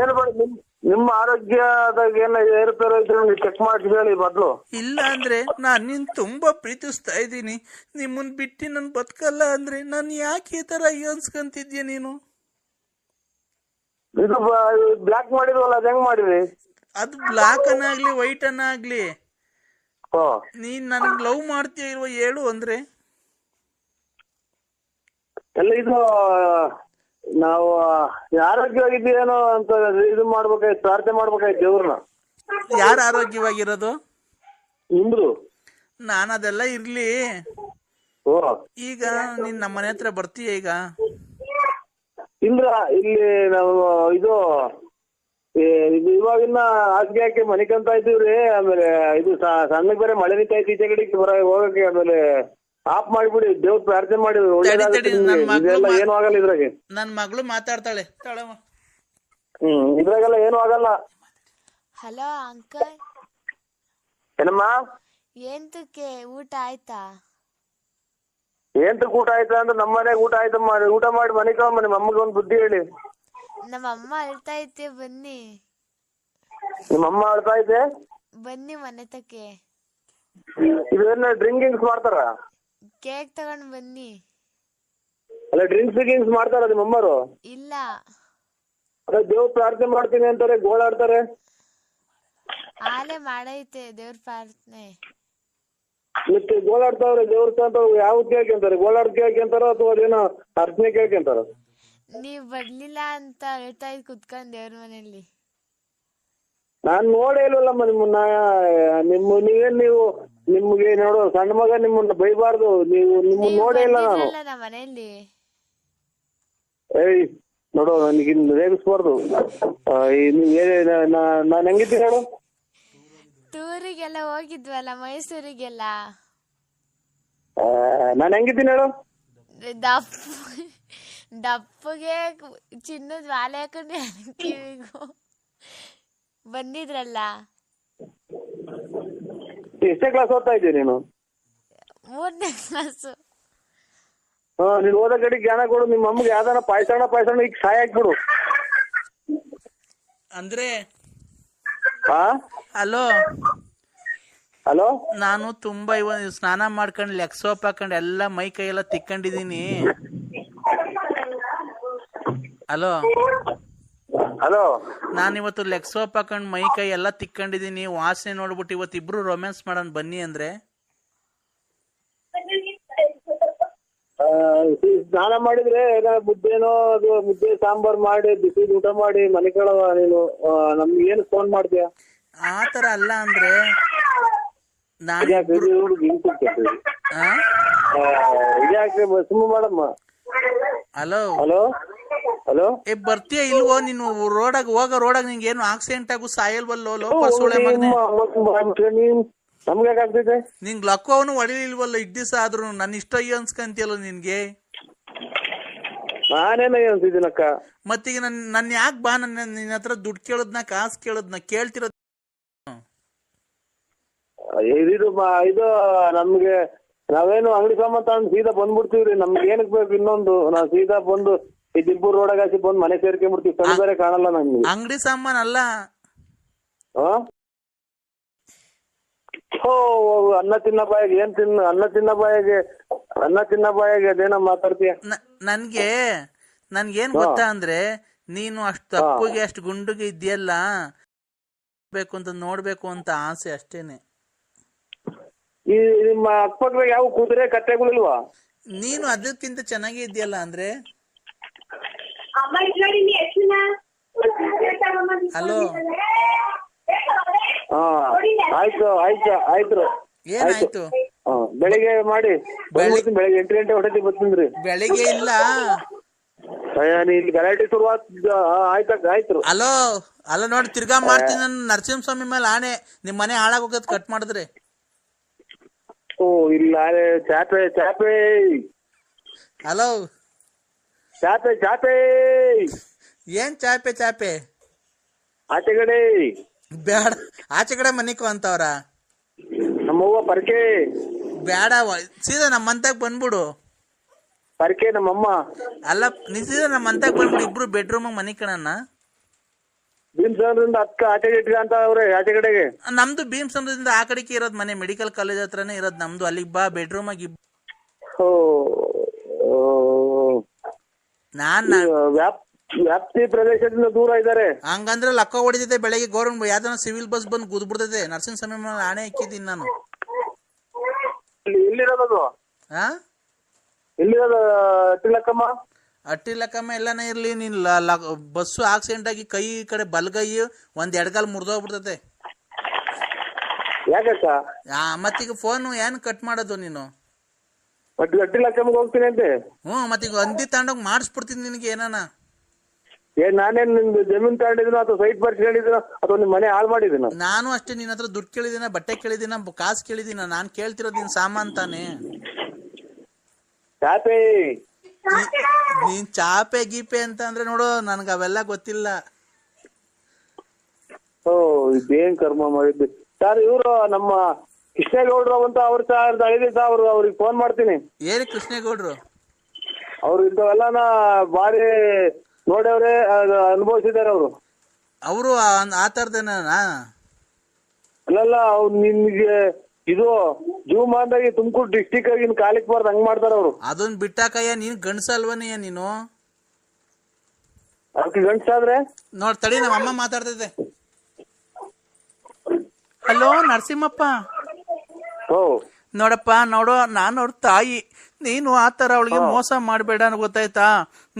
ನಿಮ್ಮ ಆರೋಗ್ಯದಾಗ ಏನ ಏರುಪೇರು ಐತೆ ಚೆಕ್ ಮಾಡಿ ಹೇಳಿ ಮೊದ್ಲು. ಇಲ್ಲ ಅಂದ್ರೆ ನಾನ್ ನಿನ್ ತುಂಬಾ ಪ್ರೀತಿಸ್ತಾ ಇದ್ದೀನಿ. ನಿಮ್ಮನ್ ಬಿಟ್ಟು ನನ್ ಬದುಕಲ್ಲ. ಅಂದ್ರೆ ನಾನು ಯಾಕೆ ಈ ತರ ಅನ್ಸ್ಕೊಂತಿದ್ಯ ನೀನು? ಇದು ಬ್ಲಾಕ್ ಮಾಡಿದ್ವಲ್ಲ, ಅದ್ ಹೆಂಗ್ ಮಾಡಿದ್ರಿ? ಅದು ಬ್ಲಾಕ್ ಅನ್ನಾಗ್ಲಿ ವೈಟ್ ಅನ್ನಾಗ್ಲಿ, ನೀನ್ ನನ್ಗ್ ಲವ್ ಮಾಡ್ತೀಯ ಇಲ್ವ ಹೇಳು? ಅಂದ್ರೆ ಎಲ್ಲ ಇದು ನಾವು ಆರೋಗ್ಯವಾಗಿದ್ದೀವೇನೋ ಅಂತ ಇದು ಮಾಡ್ಬೇಕಾಯ್ತು, ಪ್ರಾರ್ಥನೆ ಮಾಡ್ಬೇಕಾಯ್ತು ದೇವ್ರನ್ನ. ಯಾರು ಆರೋಗ್ಯವಾಗಿರೋದು? ನಿಮ್ದು. ನಾನು ಅದೆಲ್ಲ ಇರ್ಲಿ. ಈಗ ನೀನ್ ನಮ್ಮ ಮನೆ ಹತ್ರ ಬರ್ತೀಯ ಈಗ? ಇಲ್ಲ, ಇಲ್ಲಿ ನಾವು ಇದು ಇವಾಗಿನ್ನ ಹಾಸಿಗೆ ಹಾಕಿ ಮನಿಕಂತ ಇದ್ದೀವ್ರಿ. ಆಮೇಲೆ ಇದು ಸಣ್ಣಗ್ ಬೇರೆ ಮಳೆ ನಿಂತಾಯ್ತು ಈಚೆ ಕಡೆಗೆ ಹೋಗಕ್ಕೆ. ಆಮೇಲೆ ಆಫ್ ಮಾಡ್ಬಿಡಿ, ದೇವ್ರ ಪ್ರಾರ್ಥನೆ ಮಾಡಿ ಒಳ್ಳೇದಾಗುತ್ತೆ. ಏನು ಆಗಲ್ಲ ಇದ್ರಾಗೆ. ನನ್ ಮಗಳು ಮಾತಾಡ್ತಾಳೆ. ಇದ್ರಾಗೆಲ್ಲ ಏನು ಆಗಲ್ಲ. Hello uncle. ಏನಮ್ಮ? ಎಂತಕ್ಕೆ ಊಟ ಆಯ್ತಾ? ಎಂತಕ್ಕೆ ಊಟ ಆಯ್ತಾ ಅಂದ್ರೆ ನಮ್ಮ ಮನೆಗೆ ಊಟ ಆಯ್ತಮ್ಮ. ಊಟ ಮಾಡಿ ಮನೆಗೆ ನಿಮ್ಮ ಅಮ್ಮಗೆ ಒಂದು ಬುದ್ಧಿ ಹೇಳಿ. ನಮ್ಮ ಅಮ್ಮ ಅಳ್ತಾ ಐತೆ, ಬನ್ನಿ. ನಿಮ್ಮ ಅಮ್ಮ ಅಳ್ತಾ ಐತೆ? ಬನ್ನಿ ಮನೆ ತಕ್ಕೆ. ಇದೇನ ಡ್ರಿಂಕಿಂಗ್ಸ್ ಮಾಡ್ತಾರ? ಕೇಕ್ ತಗೊಂಡ್ ಬನ್ನಿ. ಅಲ್ಲ ಡ್ರಿಂಕ್ಸ್ ಮಾಡ್ತಾರ ನಿಮ್ಮ ಅಮ್ಮರು? ಇಲ್ಲ. ಅದೇ ದೇವ್ರ ಪ್ರಾರ್ಥನೆ ಮಾಡ್ತೀನಿ ಅಂತಾರೆ, ಗೋಳಾಡ್ತಾರೆ. ಆಲೆ ಮಾಡೈತೆ ದೇವ್ರ ಪ್ರಾರ್ಥನೆ. ಮತ್ತೆ ಗೋಳಾಡ್ತಾವ್ರೆ ದೇವ್ರ ಅಂತ ಯಾವ ಕೇಳ್ಕೊಂತಾರೆ? ಗೋಳಾಡ್ ಕೇಳ್ಕೊಂತಾರ ಅಥವಾ ಅದೇನೋ ಅರ್ಚನೆ ಕೇಳ್ಕೊಂತಾರ? ನೀವ್ ಬರ್ಲಿಲ್ಲ ಅಂತ ಹೇಳ್ತಾ ಇದ್ ಕುತ್ಕೊಂಡ್ ದೇವ್ರ ಮನೆಯಲ್ಲಿ. ನಾನ್ ನೋಡೇ ಇಲ್ವಲ್ಲಮ್ಮ ನಿಮ್ಮನ್ನ. ನೀವು ನಿಮ್ಗೆ ನೋಡೋ ಸಣ್ಣ ಮಗ ನಿಮ್ಮನ್ನ ಬೈಬಾರ್ದು. ನಿಮ್ಮನ್ನ ನೋಡೇ ಇಲ್ಲ ನಾನು. ನಮ್ಮ ಮನೆಯಲ್ಲಿ ಏಯ್ ನೋಡು, ನನಗೆ ರೇಗಿಸ್ಬಾರ್ದು. ನಾನ್ ಹೆಂಗಿದ್ದೀನಿ ನೋಡು. ಟೂರಿಗೆಲ್ಲ ಹೋಗಿದ್ವಲ್ಲ, ಮೈಸೂರಿಗೆಲ್ಲ. ನಾನ್ ಹೆಂಗಿದ್ದೀನಿ ಹೇಳು? ದಪ್ಪಗೆ ಚಿನ್ನದ ವಾಲೆ ಹಾಕೊಂಡು ಕಿವಿಗೂ ಬಂದಿದ್ರಲ್ಲ. ಎಷ್ಟೇ ಕ್ಲಾಸ್ ಓದ್ತಾ ಇದ್ದೀಯ ನೀನು? 3ನೇ ಕ್ಲಾಸು. ನೀನ್ ಓದೋ ಕಡೆ ಜ್ಞಾನ ಕೊಡು. ನಿಮ್ಮ ಅಮ್ಮಗೆ ಯಾವ್ದಾನ ಪಾಯ್ಸಣ ಈಗ ಸಹಾಯ ಹಾಕ್ಬಿಡು. ಅಂದ್ರೆ ಹಾ ಹಲೋ, ಹಲೋ ನಾನು ತುಂಬಾ ಸ್ನಾನ ಮಾಡ್ಕೊಂಡು ಲೆಗ್ ಸೋಪ್ ಹಾಕೊಂಡು ಎಲ್ಲ ಮೈ ಕೈ ಎಲ್ಲ ತಿಕ್ಕೊಂಡಿದೀನಿ. ಹಲೋ, ಹಲೋ ನಾನಿವತ್ತು ಲೆಗ್ ಸೋಪ್ ಹಾಕೊಂಡು ಮೈ ಕೈ ಎಲ್ಲ ತಿಕ್ಕೊಂಡಿದೀನಿ. ವಾಸನೆ ನೋಡ್ಬಿಟ್ಟು ಇವತ್ತು ಇಬ್ರು ರೊಮ್ಯಾನ್ಸ್ ಮಾಡೋಣ ಬನ್ನಿ ಅಂದ್ರೆ. ಸ್ನಾನ ಮಾಡಿದ್ರೆ ಮುದ್ದೆನೋ ಅದು ಮುದ್ದೆ ಸಾಂಬಾರ್ ಮಾಡಿ ಬಿಸಿ ಊಟ ಮಾಡಿ ಮನೆ ಕೇಳವ ನೀನು ನಮ್ಗೆ ಏನು ಫೋನ್ ಮಾಡ್ತೀಯ? ಆ ತರ ಅಲ್ಲ ಅಂದ್ರೆ ಇದ್ಯಾಕೆ ಸುಮ್ಮ ಮಾಡಮ್ಮ. ಹಲೋ ಹಲೋ ಹಲೋ ಬರ್ತೀಯ ಇಲ್ವೋ ನೀನು? ರೋಡಾಗ ನಿಂಗೆ ಏನು ಆಕ್ಸಿಡೆಂಟ್ ಆಗು ಸಾಯಲ್ವಲ್ಲೋ ಲೋಪ ಸೋಳೆ ಮಗನೆ. ನಮ್ಗೆ ಯಾಕಾಗ್ತೈತೆ? ನಿಂಗ್ ಲಕ್ಕವನು ಹೊಡಿಲಿಲ್ವಲ್ಲ ಇಡ್ ದಿವಸ ಆದ್ರೂ ನನ್ನ ಇಷ್ಟ ಅಯ್ಯೋ ಅನ್ಸ್ಕಂತಿಯಲ್ಲ ನಿನ್ಗೆ. ನಾನೇನ ಅನ್ಸಿದ್ದೀನಕ್ಕ. ಮತ್ತೀಗ ನನ್ ಯಾಕೆ ಬಾ ನಿನ್ನ ಹತ್ರ ದುಡ್ಡು ಕೇಳದ್ನ ಕಾಸು ಕೇಳದ್ನ ಕೇಳ್ತಿರೋದ್. ಇದು ನಮ್ಗೆ ನಾವೇನು ಅಂಗಡಿ ಸಾಮಾನ್ ತಗೊಂಡು ಸೀದಾ ಬಂದ್ಬಿಡ್ತೀವ್ರಿ. ನಮ್ಗೆ ಏನಕ್ ಬೇಕು ಇನ್ನೊಂದು? ನಾವ್ ಸೀದಾ ಬಂದು ಈ ದಿಬ್ಬೂರ್ ರೋಡಾಗ ಹಾಕಿ ಬಂದು ಮನೆ ಸೇರ್ಕೊಂಡ್ಬಿಡ್ತೀವಿ. ಕಣ್ಣು ಬೇರೆ ಕಾಣಲ್ಲ ನಮ್ಗೆ. ಅಂಗಡಿ ಸಾಮಾನ್ ಅಲ್ಲ. ಅನ್ನ ತಿನ್ನ ಬಾಯಿಗೆ ಏನ್ ಅನ್ನ ತಿನ್ನ ಬಾಯಿಗೆ ಅದೇನ ಮಾತಾಡ್ತೀಯ? ನನ್ಗೇನ್ ಗೊತ್ತಾ ಅಂದ್ರೆ ನೀನು ಅಷ್ಟು ತಪ್ಪುಗೆ ಅಷ್ಟು ಗುಂಡುಗೆ ಇದೆಯಲ್ಲ ಬೇಕು ಅಂತ ನೋಡ್ಬೇಕು ಅಂತ ಆಸೆ ಅಷ್ಟೇನೆ. ಈ ನಿಮ್ಮ ಅಕ್ಕಪಕ್ಕದಾಗ ಯಾವ ಕುದುರೆ ಕತ್ತೆಗಳಿಲ್ವಾ? ನೀನು ಅದಕ್ಕಿಂತ ಚೆನ್ನಾಗಿ ಇದೆಯಲ್ಲ ಅಂದ್ರೆ. ಹಲೋ, ಆಯ್ತು ಏನಾಯ್ತು? ಬೆಳಿಗ್ಗೆ ಮಾಡಿ ಬೆಳಿಗ್ಗೆ 8 ಗಂಟೆ ಹೊಟ್ಟೆ ಬರ್ತೀನಿ. ಬೆಳಿಗ್ಗೆ ಇಲ್ಲ, ಇಲ್ಲಿ ಗಲಾಟೆ ಶುರುವಾದ. ಆಯ್ತು. ಅಲ್ಲ ನೋಡಿ ತಿರ್ಗಾ ಮಾಡ್ತೀನಿ ನಾನು. ನರಸಿಂಹಸ್ವಾಮಿ ಮೇಲೆ ಆಣೆ, ನಿಮ್ ಮನೆ ಹಾಳಾಗೋಗದ್ ಕಟ್ ಮಾಡಿದ್ರೆ. ಇಲ್ಲ ಚಾಪೆ. ಹಲೋ, ಚಾಪೆ ಏನ್ ಚಾಪೆ? ಆಚೆ ಕಡೆ ಬೇಡ, ಆಚೆ ಕಡೆ ಮನಿಕೋ ಅಂತವ್ರ. ನಮ್ಮವ್ವ ಪರ್ಕೆ ಬೇಡ, ಸೀದಾ ನಮ್ಮ ಮಂತಾಗ ಬಂದ್ಬಿಡು. ಪರ್ಕೆ ನಮ್ಮಮ್ಮ ಅಲ್ಲ, ನೀ ಸೀದಾ ನಮ್ಮ ಮಂತಾಗ ಬಂದ್ಬಿಡು. ಇಬ್ರು ಬೆಡ್ರೂಮ್ ಮನಿ ಕಣನ್ನ. ಭೀಮಸಂದ್ರಿಂದ ಅಕ್ಕ ಆಚೆ ಇಟ್ಕ ಅಂತ ಅವ್ರೆ ಆಚೆ ಕಡೆಗೆ. ನಮ್ದು ಭೀಮಸಂದ್ರದಿಂದ ಆ ಕಡೆಗೆ ಇರೋದ್ ಮನೆ, ಮೆಡಿಕಲ್ ಕಾಲೇಜ್ ಹತ್ರನೇ ಇರೋದ್ ನಮ್ದು. ಅಲ್ಲಿಗೆ ಬಾ, ಬೆಡ್ರೂಮ್ ಆಗಿ. ವ್ಯಾಪ್ತಿ ಪ್ರದೇಶದಿಂದ ದೂರ ಇದ್ದಾರೆ. ಹಂಗಂದ್ರೆ ಲಕ್ಕ ಹೊಡಿತೈತೆ. ಬೆಳಗ್ಗೆ ಗೌರ್ಮೆಂಟ್ ಯಾವ್ದಾನ ಸಿವಿಲ್ ಬಸ್ ಬಂದು ಗುದ್ಬಿಡ್ತೈತೆ. ನರಸಿಂಹಸ್ವಾಮಿ ಮೇಲೆ ಆಣೆ ಇಕ್ಕಿದ್ದೀನಿ ನಾನು. ಎಲ್ಲಿರೋದು? ಅಟ್ಟಿಲಕ್ಕಮ್ಮ? ಅಟ್ಟಿಲಕ್ಕಮ್ಮ ಎಲ್ಲಾನೇ ಇರ್ಲಿ, ನೀನ್ ಬಸ್ಸು ಆಕ್ಸಿಡೆಂಟ್ ಆಗಿ ಕೈ ಕಡೆ ಬಲ್ಗೈ ಒಂದ್ ಎಡಗಾಲ್ ಮುರಿದೋಗ್ಬಿಡ್ತೈತೆ. ಯಾಕಕ್ಕ? ಮತ್ತೀಗ ಫೋನ್ ಏನ್ ಕಟ್ ಮಾಡೋದು ನೀನು? ಅಟ್ಟಿಲಕ್ಕಮ್ಮಗೆ ಹೋಗ್ತೀನಿ ಅಂತೆ. ಮತ್ತೀಗ ಹಂದಿ ತಗೊಂಡೋಗಿ ಮಾಡಿಸ್ಬಿಡ್ತೀನಿ ನಿನ್ಗೆ ಏನಾನ. ನಾನೇನ್ ನಿಮ್ದು ಜಮೀನ್ ತಗೊಂಡಿದ್ದೀನೋ ಅಥವಾ ಸೈಟ್ ಬರ್ಸ್ಕೊಂಡಿದ್ದೀನೋ ಅಥವಾ ನಿಮ್ ಮನೆ ಹಾಳು ಮಾಡಿದ್ದೀನೋ? ನಾನು ಅಷ್ಟೇ. ನಿನ್ನ ಹತ್ರ ದುಡ್ಡು ಕೇಳಿದಿನ, ಬಟ್ಟೆ ಕೇಳಿದಿನ, ಕಾಸು ಕೇಳಿದಿನ? ನಾನ್ ಕೇಳ್ತಿರೋದು ನಿನ್ ಸಾಮಾನ್ ತಾನೆ. ಚಾಪೆ ನೀನ್ ಚಾಪೆ ಗೀಪೆ ಅಂತ ಅಂದ್ರೆ ನೋಡು, ನನ್ಗ ಅವೆಲ್ಲ ಗೊತ್ತಿಲ್ಲ. ಇದೇನ್ ಕರ್ಮ ಮಾಡಿದ್ದೆ ಸರ್. ಇವರು ನಮ್ಮ ಕೃಷ್ಣೇಗೌಡ್ರು ಅಂತ ಅವ್ರ ಅವ್ರಿಗೆ ಫೋನ್ ಮಾಡ್ತೀನಿ. ಏರಿ ಕೃಷ್ಣೇಗೌಡ್ರು? ಅವ್ರು ಇಂಥವೆಲ್ಲನ ಬಾರಿ ನೋಡವ್ರೆ, ಅನುಭವಿಸಿದಾರೆ ಅವರು. ಅವರು ಆ ತರದೇನ? ಅಲ್ಲಲ್ಲ, ಅವ್ರು ನಿನ್ಗೆ ಇದು ಜೀವಮಾನದಾಗಿ ತುಮಕೂರು ಡಿಸ್ಟಿಕ್ ಆಗಿ ಕಾಲಿಕ್ ಬಾರ್ದು ಹಂಗ್ ಮಾಡ್ತಾರ ಅವ್ರು. ಅದನ್ ಬಿಟ್ಟಾಕಯ್ಯ, ನೀನ್ ಗಂಡ್ಸಲ್ವನಯ್ಯ ನೀನು? ಅದಕ್ಕೆ ಗಂಡ್ಸಾದ್ರೆ ನೋಡ್ ತಡಿ, ನಮ್ಮ ಅಮ್ಮ ಮಾತಾಡ್ತೈತೆ. ಹಲೋ ನರಸಿಂಹಪ್ಪ. ನೋಡಪ್ಪ, ನಾನು ಅವ್ರ ತಾಯಿ. ನೀನು ಆತರ ಅವಳಿಗೆ ಮೋಸ ಮಾಡಬೇಡ, ಗೊತ್ತಾಯ್ತಾ?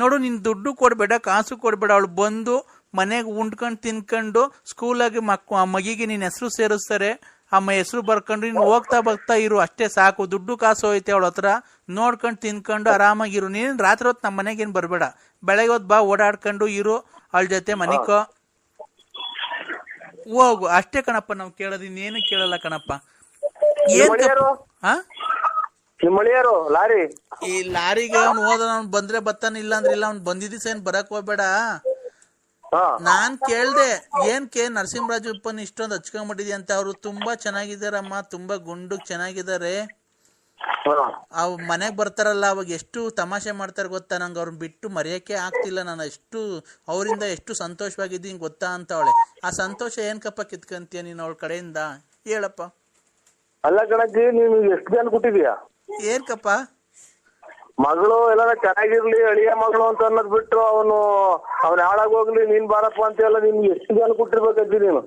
ನೋಡು, ನಿನ್ ದುಡ್ಡು ಕೊಡ್ಬೇಡ, ಕಾಸು ಕೊಡ್ಬೇಡ. ಅವಳು ಬಂದು ಮನೆಗೆ ಉಂಡ್ಕೊಂಡು ತಿನ್ಕೊಂಡು ಸ್ಕೂಲಾಗಿ ಮಗಿಗೆ ನಿನ್ ಹೆಸರು ಸೇರಿಸ್ತಾರೆ. ಅಮ್ಮ ಹೆಸರು ಬರ್ಕೊಂಡು ನೀನು ಹೋಗ್ತಾ ಇರು, ಅಷ್ಟೇ ಸಾಕು. ದುಡ್ಡು ಕಾಸು ಹೋಯ್ತೆ ಅವಳ ಹತ್ರ. ನೋಡ್ಕೊಂಡು ತಿನ್ಕೊಂಡು ಆರಾಮಾಗಿರು. ನೀನು ರಾತ್ರಿ ಹೊತ್ತು ನಮ್ಮ ಮನೆಗೇನು ಬರಬೇಡ. ಬೆಳಗ್ಗೆ ಹೊತ್ತು ಬಾ, ಓಡಾಡ್ಕೊಂಡು ಇರು ಅವಳ ಜೊತೆ, ಮನಿಕೋ ಹೋಗು, ಅಷ್ಟೇ ಕಣಪ್ಪ. ನಾವು ಕೇಳೋದು ಇನ್ನೇನು ಕೇಳಲ್ಲ ಕಣಪ್ಪ. ಲಾರಿ ಈ ಲಾರಿಗೆ ಅವ್ನು ಹೋದ ಬಂದ್ರೆ ಬರ್ತಾನೆ, ಇಲ್ಲ ಅಂದ್ರೆ ಇಲ್ಲ. ಅವ್ನು ಬಂದಿದ್ದ ಏನ್ ಬರಕ್ ಹೋಗ್ಬೇಡ. ನಾನ್ ಕೇಳ್ದೆ, ಏನ್ಕೆ ನರಸಿಂಹರಾಜಪ್ಪನ್ ಇಷ್ಟೊಂದು ಹಚ್ಕೊಂಡ್ಬಿಟ್ಟಿದ್ಯ ಅಂತ. ಅವ್ರು ತುಂಬಾ ಚೆನ್ನಾಗಿದಾರಮ್ಮ, ತುಂಬಾ ಗುಂಡು ಚೆನ್ನಾಗಿದ್ದಾರೆ. ಅವ್ ಮನೆಗೆ ಬರ್ತಾರಲ್ಲ ಅವಾಗ ಎಷ್ಟು ತಮಾಷೆ ಮಾಡ್ತಾರೆ ಗೊತ್ತಾ, ನಂಗೆ ಅವ್ರನ್ನ ಬಿಟ್ಟು ಮರೆಯೋಕ್ಕೆ ಆಗ್ತಿಲ್ಲ. ನಾನು ಅವರಿಂದ ಎಷ್ಟು ಸಂತೋಷವಾಗಿದ್ದೀನಿ ಗೊತ್ತಾ ಅಂತ ಅವಳೆ. ಆ ಸಂತೋಷ ಏನ್ಕಪ್ಪ ಕಿತ್ಕಂತೀಯ ನೀನು ಅವಳ ಕಡೆಯಿಂದ, ಹೇಳಪ್ಪ. ಅಲ್ಲ ಕಣಜ್ಜಿ, ನೀನು ಎಷ್ಟು ಜನ ಕೊಟ್ಟಿದೀಯಾ? ಏನ್ಕಪ್ಪ ಮಗಳು ಎಲ್ಲ ಚೆನ್ನಾಗಿರ್ಲಿ, ಅಳಿಯ ಮಗಳು ಅಂತ ಅನ್ನೋದ್ ಬಿಟ್ಟು ಅವನು ಹಾಳಾಗೋಗ್ಲಿ, ನೀನ್ ಬಾರಪ್ಪ ಅಂತ ಎಲ್ಲ ನಿನ್ಗೆ ಎಷ್ಟು ಜನ ಕೊಟ್ಟಿರ್ಬೇಕಜ್ಜಿ ನೀನು?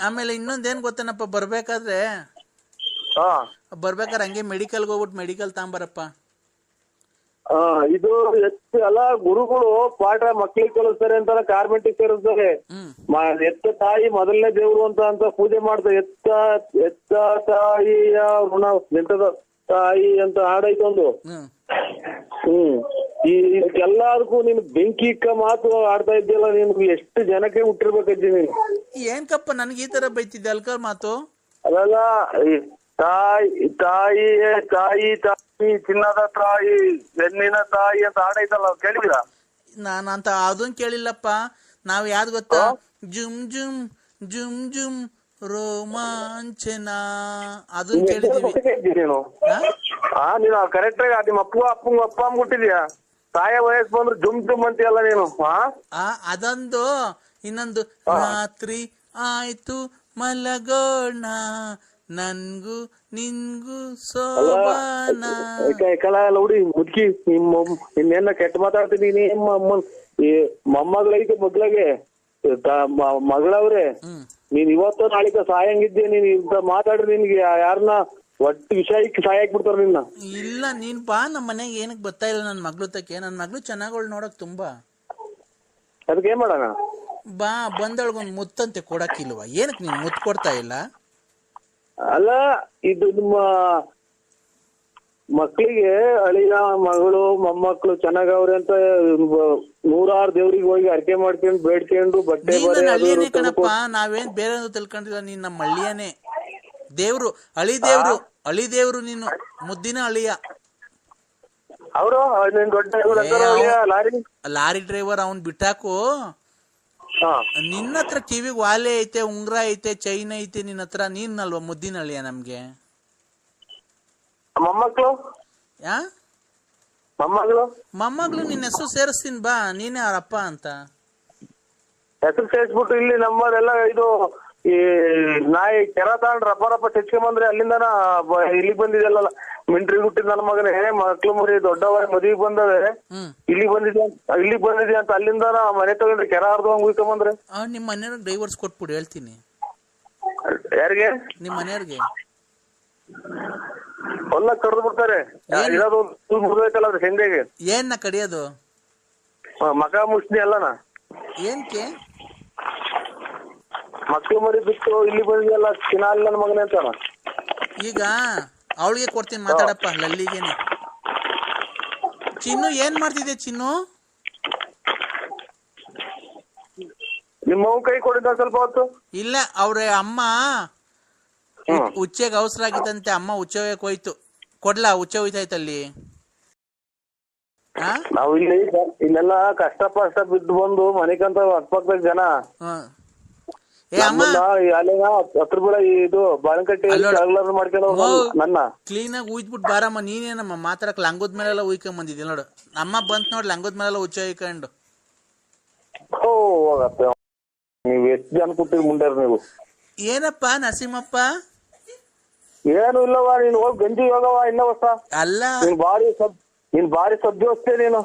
ಆಮೇಲೆ ಇನ್ನೊಂದೇನ್ ಗೊತ್ತೇನಪ್ಪ, ಬರ್ಬೇಕಾದ್ರೆ ಹಂಗೆ ಮೆಡಿಕಲ್ಗೆ ಹೋಗ್ಬಿಟ್ಟು ಮೆಡಿಕಲ್ ತಗೊಂಬರಪ್ಪ. ಇದು ಎಷ್ಟು ಅಲ್ಲ, ಗುರುಗಳು ಪಾಠ ಮಕ್ಳಿಗೆ ಕಲಿಸ್ತಾರೆ ಅಂತ ಕಾರ್ಮೆಂಟಿಗೆ ಸೇರಿಸ್ತಾರೆ. ಎತ್ತ ತಾಯಿ ಮೊದಲನೇ ದೇವ್ರು ಅಂತ ಪೂಜೆ ಮಾಡ್ತಾರೆ. ಎತ್ತ ತಾಯಿಯ ಋಣ ಎಂತದ ತಾಯಿ ಅಂತ ಹಾಡೈತೊಂದು. ಎಲ್ಲದಕ್ಕೂ ನೀನು ಬೆಂಕಿ ಇಕ್ಕ ಮಾತು ಆಡ್ತಾ ಇದ್ದೀಯಲ್ಲ, ನಿನ್ಗೆ ಎಷ್ಟು ಜನಕ್ಕೆ ಹುಟ್ಟಿರ್ಬೇಕಜ್ಜಿ ನೀನು. ಏನ್ಕಪ್ಪ ನನ್ಗೆ ಈ ತರ ಬೈತಿದ್ದೆ ಅಲ್ಕರ್ ಮಾತು? ಅದಲ್ಲ, ತಾಯಿ ತಾಯಿ ತಾಯಿ ತಾಯಿ ಚಿನ್ನದ ತಾಯಿ ಬೆನ್ನಿನ ತಾಯಿ ಅಂತ ಹಾಡೈತಲ್ಲ, ಕೇಳಿದ್ರ? ನಾನಂತ ಅದನ್ ಕೇಳಿಲ್ಲಪ್ಪ. ನಾವ್ ಯಾವ್ದು ಗೊತ್ತಾ, ಜುಮ್ ಜುಮ್ ಜುಮ್ ಜುಮ್ ರೋಮಾಂಚನ ಅದನ್ ಕೇಳಿದೀವಿ. ನೀನು ನೀನು ಕರೆಕ್ಟ್ ಆಗಿ ನಿಮ್ಮ ಅಪ್ಪ ಕೊಟ್ಟಿದ್ಯಾ? ತಾಯ ವಯಸ್ಸು ಬಂದ್ರು ಜುಮ್ ಜುಮ್ ಅಂತೀಯಲ್ಲ ನೀನು. ಅದೊಂದು. ಇನ್ನೊಂದು, ರಾತ್ರಿ ಆಯ್ತು ಮಲಗೋಣ ನನ್ಗೂ ನಿನ್ಗೂ ಸೋಬಾನ. ನೋಡಿ ಮುದ್ಕಿ, ನಿನ್ನೇನ ಕೆಟ್ಟ ಮಾತಾಡ್ತೀನಿ. ಮೊಮ್ಮಗಳೈತೆ ಮಗ್ಳಗೆ ಮಗಳವ್ರೆ, ನೀನ್ ಇವತ್ತು ನಾಳಿಕ ಸಾಯಂಗಿದ್ದೆ. ನೀನ್ ಇಂತ ಮಾತಾಡ್ರಿ ನಿನ್ಗೆ ಯಾರನ್ನ ಒಟ್ಟು ವಿಷಯಕ್ಕೆ ಸಾಯ ಹಾಕ್ಬಿಡ್ತಾರ ನಿನ್ನ. ಇಲ್ಲ ನೀನ್ ಬಾ, ನಮ್ಮ ಮನೆಗೆ ಏನಕ್ಕೆ ಬರ್ತಾ ಇಲ್ಲ ನನ್ ಮಗ್ಳು ತಕ್ಕೆ. ನನ್ ಮಗ್ಳು ಚೆನ್ನಾಗೋಳ್ ನೋಡಕ್ ತುಂಬಾ. ಅದಕ್ಕೆ ಏನ್ ಮಾಡೋಣ? ಬಾ, ಬಂದೊಳಗೊಂದ್ ಮುತ್ತಂತೆ ಕೊಡಕ್ಕಿಲ್ವಾ? ಏನಕ್ ನೀನ್ ಮುತ್ತು ಕೊಡ್ತಾ ಇಲ್ಲ? ಅಲ್ಲ, ಇದು ನಿಮ್ಮ ಮಕ್ಳಿಗೆ ಅಳಿಯ ಮಗಳು ಮೊಮ್ಮಕ್ಳು ಚೆನ್ನಾಗವ್ರೆ ಅಂತ 100 ದೇವ್ರಿಗೆ ಹೋಗಿ ಅರ್ಕೆ ಮಾಡ್ಕೊಂಡು ಬೇಡ್ಕೊಂಡು ಬಟ್ಟೆ ಹಳ್ಳಿಯನೇ ಕಣಪ್ಪ, ನಾವೇನ್ ಬೇರೆ ತಿಳ್ಕೊಂಡಿಲ್ಲ. ನೀನ್ ನಮ್ಮ ಹಳ್ಳಿಯನೇ ದೇವ್ರು, ಅಳಿದೇವ್ರು ನೀನು, ಮುದ್ದಿನ ಅಳಿಯ. ಅವರು ಲಾರಿ ಡ್ರೈವರ್ ಅವನ್ ಬಿಟ್ಟಾಕು. ನಿನ್ನ ಹತ್ರ ಕಿವಿಗ್ ವಾಲೆ ಐತೆ, ಉಂಗ್ರ ಐತೆ, ಚೈನ್ ಐತೆ ನಿನ್ನ ಹತ್ರ. ನೀನಲ್ವಾ ಮುದ್ದಿನ ಅಳಿಯ ನಮ್ಗೆ? ಮೊಮ್ಮಕ್ಳು ಮೊಮ್ಮಗಳು ನಿನ್ನ ಹೆಸರು ಸೇರಿಸ್ತೀನಿ ಬಾ, ನೀನೇ ಅವರಪ್ಪ ಅಂತ ಹೆಸರು ಸೇರಿಸ್ಬಿಟ್ಟು ಇಲ್ಲಿ ನಮ್ಮದೆಲ್ಲ ಇದು ಈ ನಾಯಿ ಕೆರ ತಗೊಂಡ್ ರಪ್ಪ ಚಚ್ಕೊಂಬಂದ್ರೆ ಅಲ್ಲಿಂದನ ಇಲ್ಲಿಗೆ ಬಂದಿದೆಲ್ಲ. ಮಿಂಟ್ರಿ ಹುಟ್ಟಿದ ನನ್ನ ಮಗನೇ, ಮಕ್ಳು ಮರಿ ದೊಡ್ಡವ ಮದ್ವಿಗೆ ಬಂದವೆ, ಇಲ್ಲಿಗೆ ಬಂದಿದೆ ಅಂತ ಅಲ್ಲಿಂದ ಮನೆ ತಗೊಂಡ್ರೆ ಕೆರ ಹರ್ದಂಗ್ ಉಯ್ಕೊಂಬಂದ್ರೆ. ನಿಮ್ ಮನೆಯವ್ರಿಗೆ ಡೈವರ್ಸ್ ಕೊಟ್ಬಿಡು, ಹೇಳ್ತೀನಿ. ಯಾರಿಗೆ? ನಿಮ್ ಮನೆಯವ್ರಿಗೆ. ಹೊಲ ಕಡ್ದು ಬಿಡ್ತಾರೆ. ಮುರಿದೈತಲ್ಲ ಅದ್ರ ಹೆಂಗೆ ಏನ್ನ ಕಡಿಯೋದು? ಮಕ ಮುಷ್ಣಿ ಅಲ್ಲನ. ಏನ್ಕೆ? ಮಕ್ಳು ಮರಿ ಬಿಟ್ಟು ಇಲ್ಲಿ ಬಂದಿದೆಲ್ಲ ಚಿನ್ನ ನನ್ನ ಮಗನೇ ಅಂತಾನ. ಈಗ ಅವಳಿಗೆ ಕೊಡ್ತೀನಿ, ಮಾತಾಡಪ್ಪ ಲಲ್ಲಿಗೇನೆ. ಚಿನ್ನು ಏನ್ ಮಾಡ್ತಿದ್ದೆ ಚಿನ್ನು? ನಿಮ್ಮ ಕೈ ಕೊಡಿದ್ದ ಸ್ವಲ್ಪ ಹೊತ್ತು. ಇಲ್ಲ, ಅವ್ರ ಅಮ್ಮ ಉಚ್ಚೆಗೆ ಅವಸರ ಆಗಿತ್ತಂತೆ, ಅಮ್ಮ ಉಚ್ಚೆ ಹೋಯಕ್ ಹೋಯ್ತು. ಕೊಡ್ಲಾ? ಉಚ್ಚೆ ಹೋಯ್ತಾಯ್ತಲ್ಲಿ. ನಾವು ಇಲ್ಲೆಲ್ಲ ಕಷ್ಟ ಬಿದ್ದು ಬಂದು ಮನೆಗಂತ ಅಕ್ಕಪಕ್ಕದ ಜನ ಹತ್ರ ಬಿಡ ಇದು ಬಾಳಕಟ್ಟಿ ನನ್ನ ಕ್ಲೀನ್ ಆಗಿ ಉಯ್ದ್ಬಿಟ್ಟು ಬಾರಮ್ಮ. ನೀನೇನಮ್ಮ ಮಾತಾಡಕ್ ಲಂಗದ ಮೇಲೆಲ್ಲ ಉಯ್ಕೊಂಡ್ ಬಂದಿದ್ದಿ ನೋಡು. ಅಮ್ಮ ಬಂತ್ ನೋಡ್ ಲಂಗದ ಮೇಲೆಲ್ಲ ಉಚ್ಚ ಉಯ್ಕೊಂಡು. ನೀವ್ ಎಷ್ಟು ಜನ ಕೊಟ್ಟಿರಿ ಮುಂಡ್ಯಾರ ನೀವು? ಏನಪ್ಪ ನರಸಿಂಹಪ್ಪ? ಏನು ಇಲ್ಲವ, ನೀನ್ ಹೋಗಿ ಗಂಜಿ ಹೋಗವ ಇನ್ನ ಹೊಸ ಅಲ್ಲ. ನೀನ್ ಬಾರಿ ಸದ್ಯೋಸ್ತೆ ನೀನು.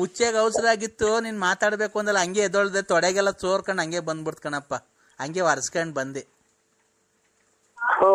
ಉಚ್ಚೆಗೆ ಅವಸರ ಆಗಿತ್ತು, ನೀನ್ ಮಾತಾಡ್ಬೇಕು ಅಂದಲ್ಲ, ಹಂಗೆ ಎದೊಳ್ದೆ, ತೊಡೆಗೆಲ್ಲ ಚೋರ್ಕೊಂಡ್ ಹಂಗೆ ಬಂದ್ಬಿಡ್ತ್ ಕಣಪ್ಪ. ಹಂಗೆ ಒರ್ಸ್ಕೊಂಡ್ ಬಂದೆ. ಓ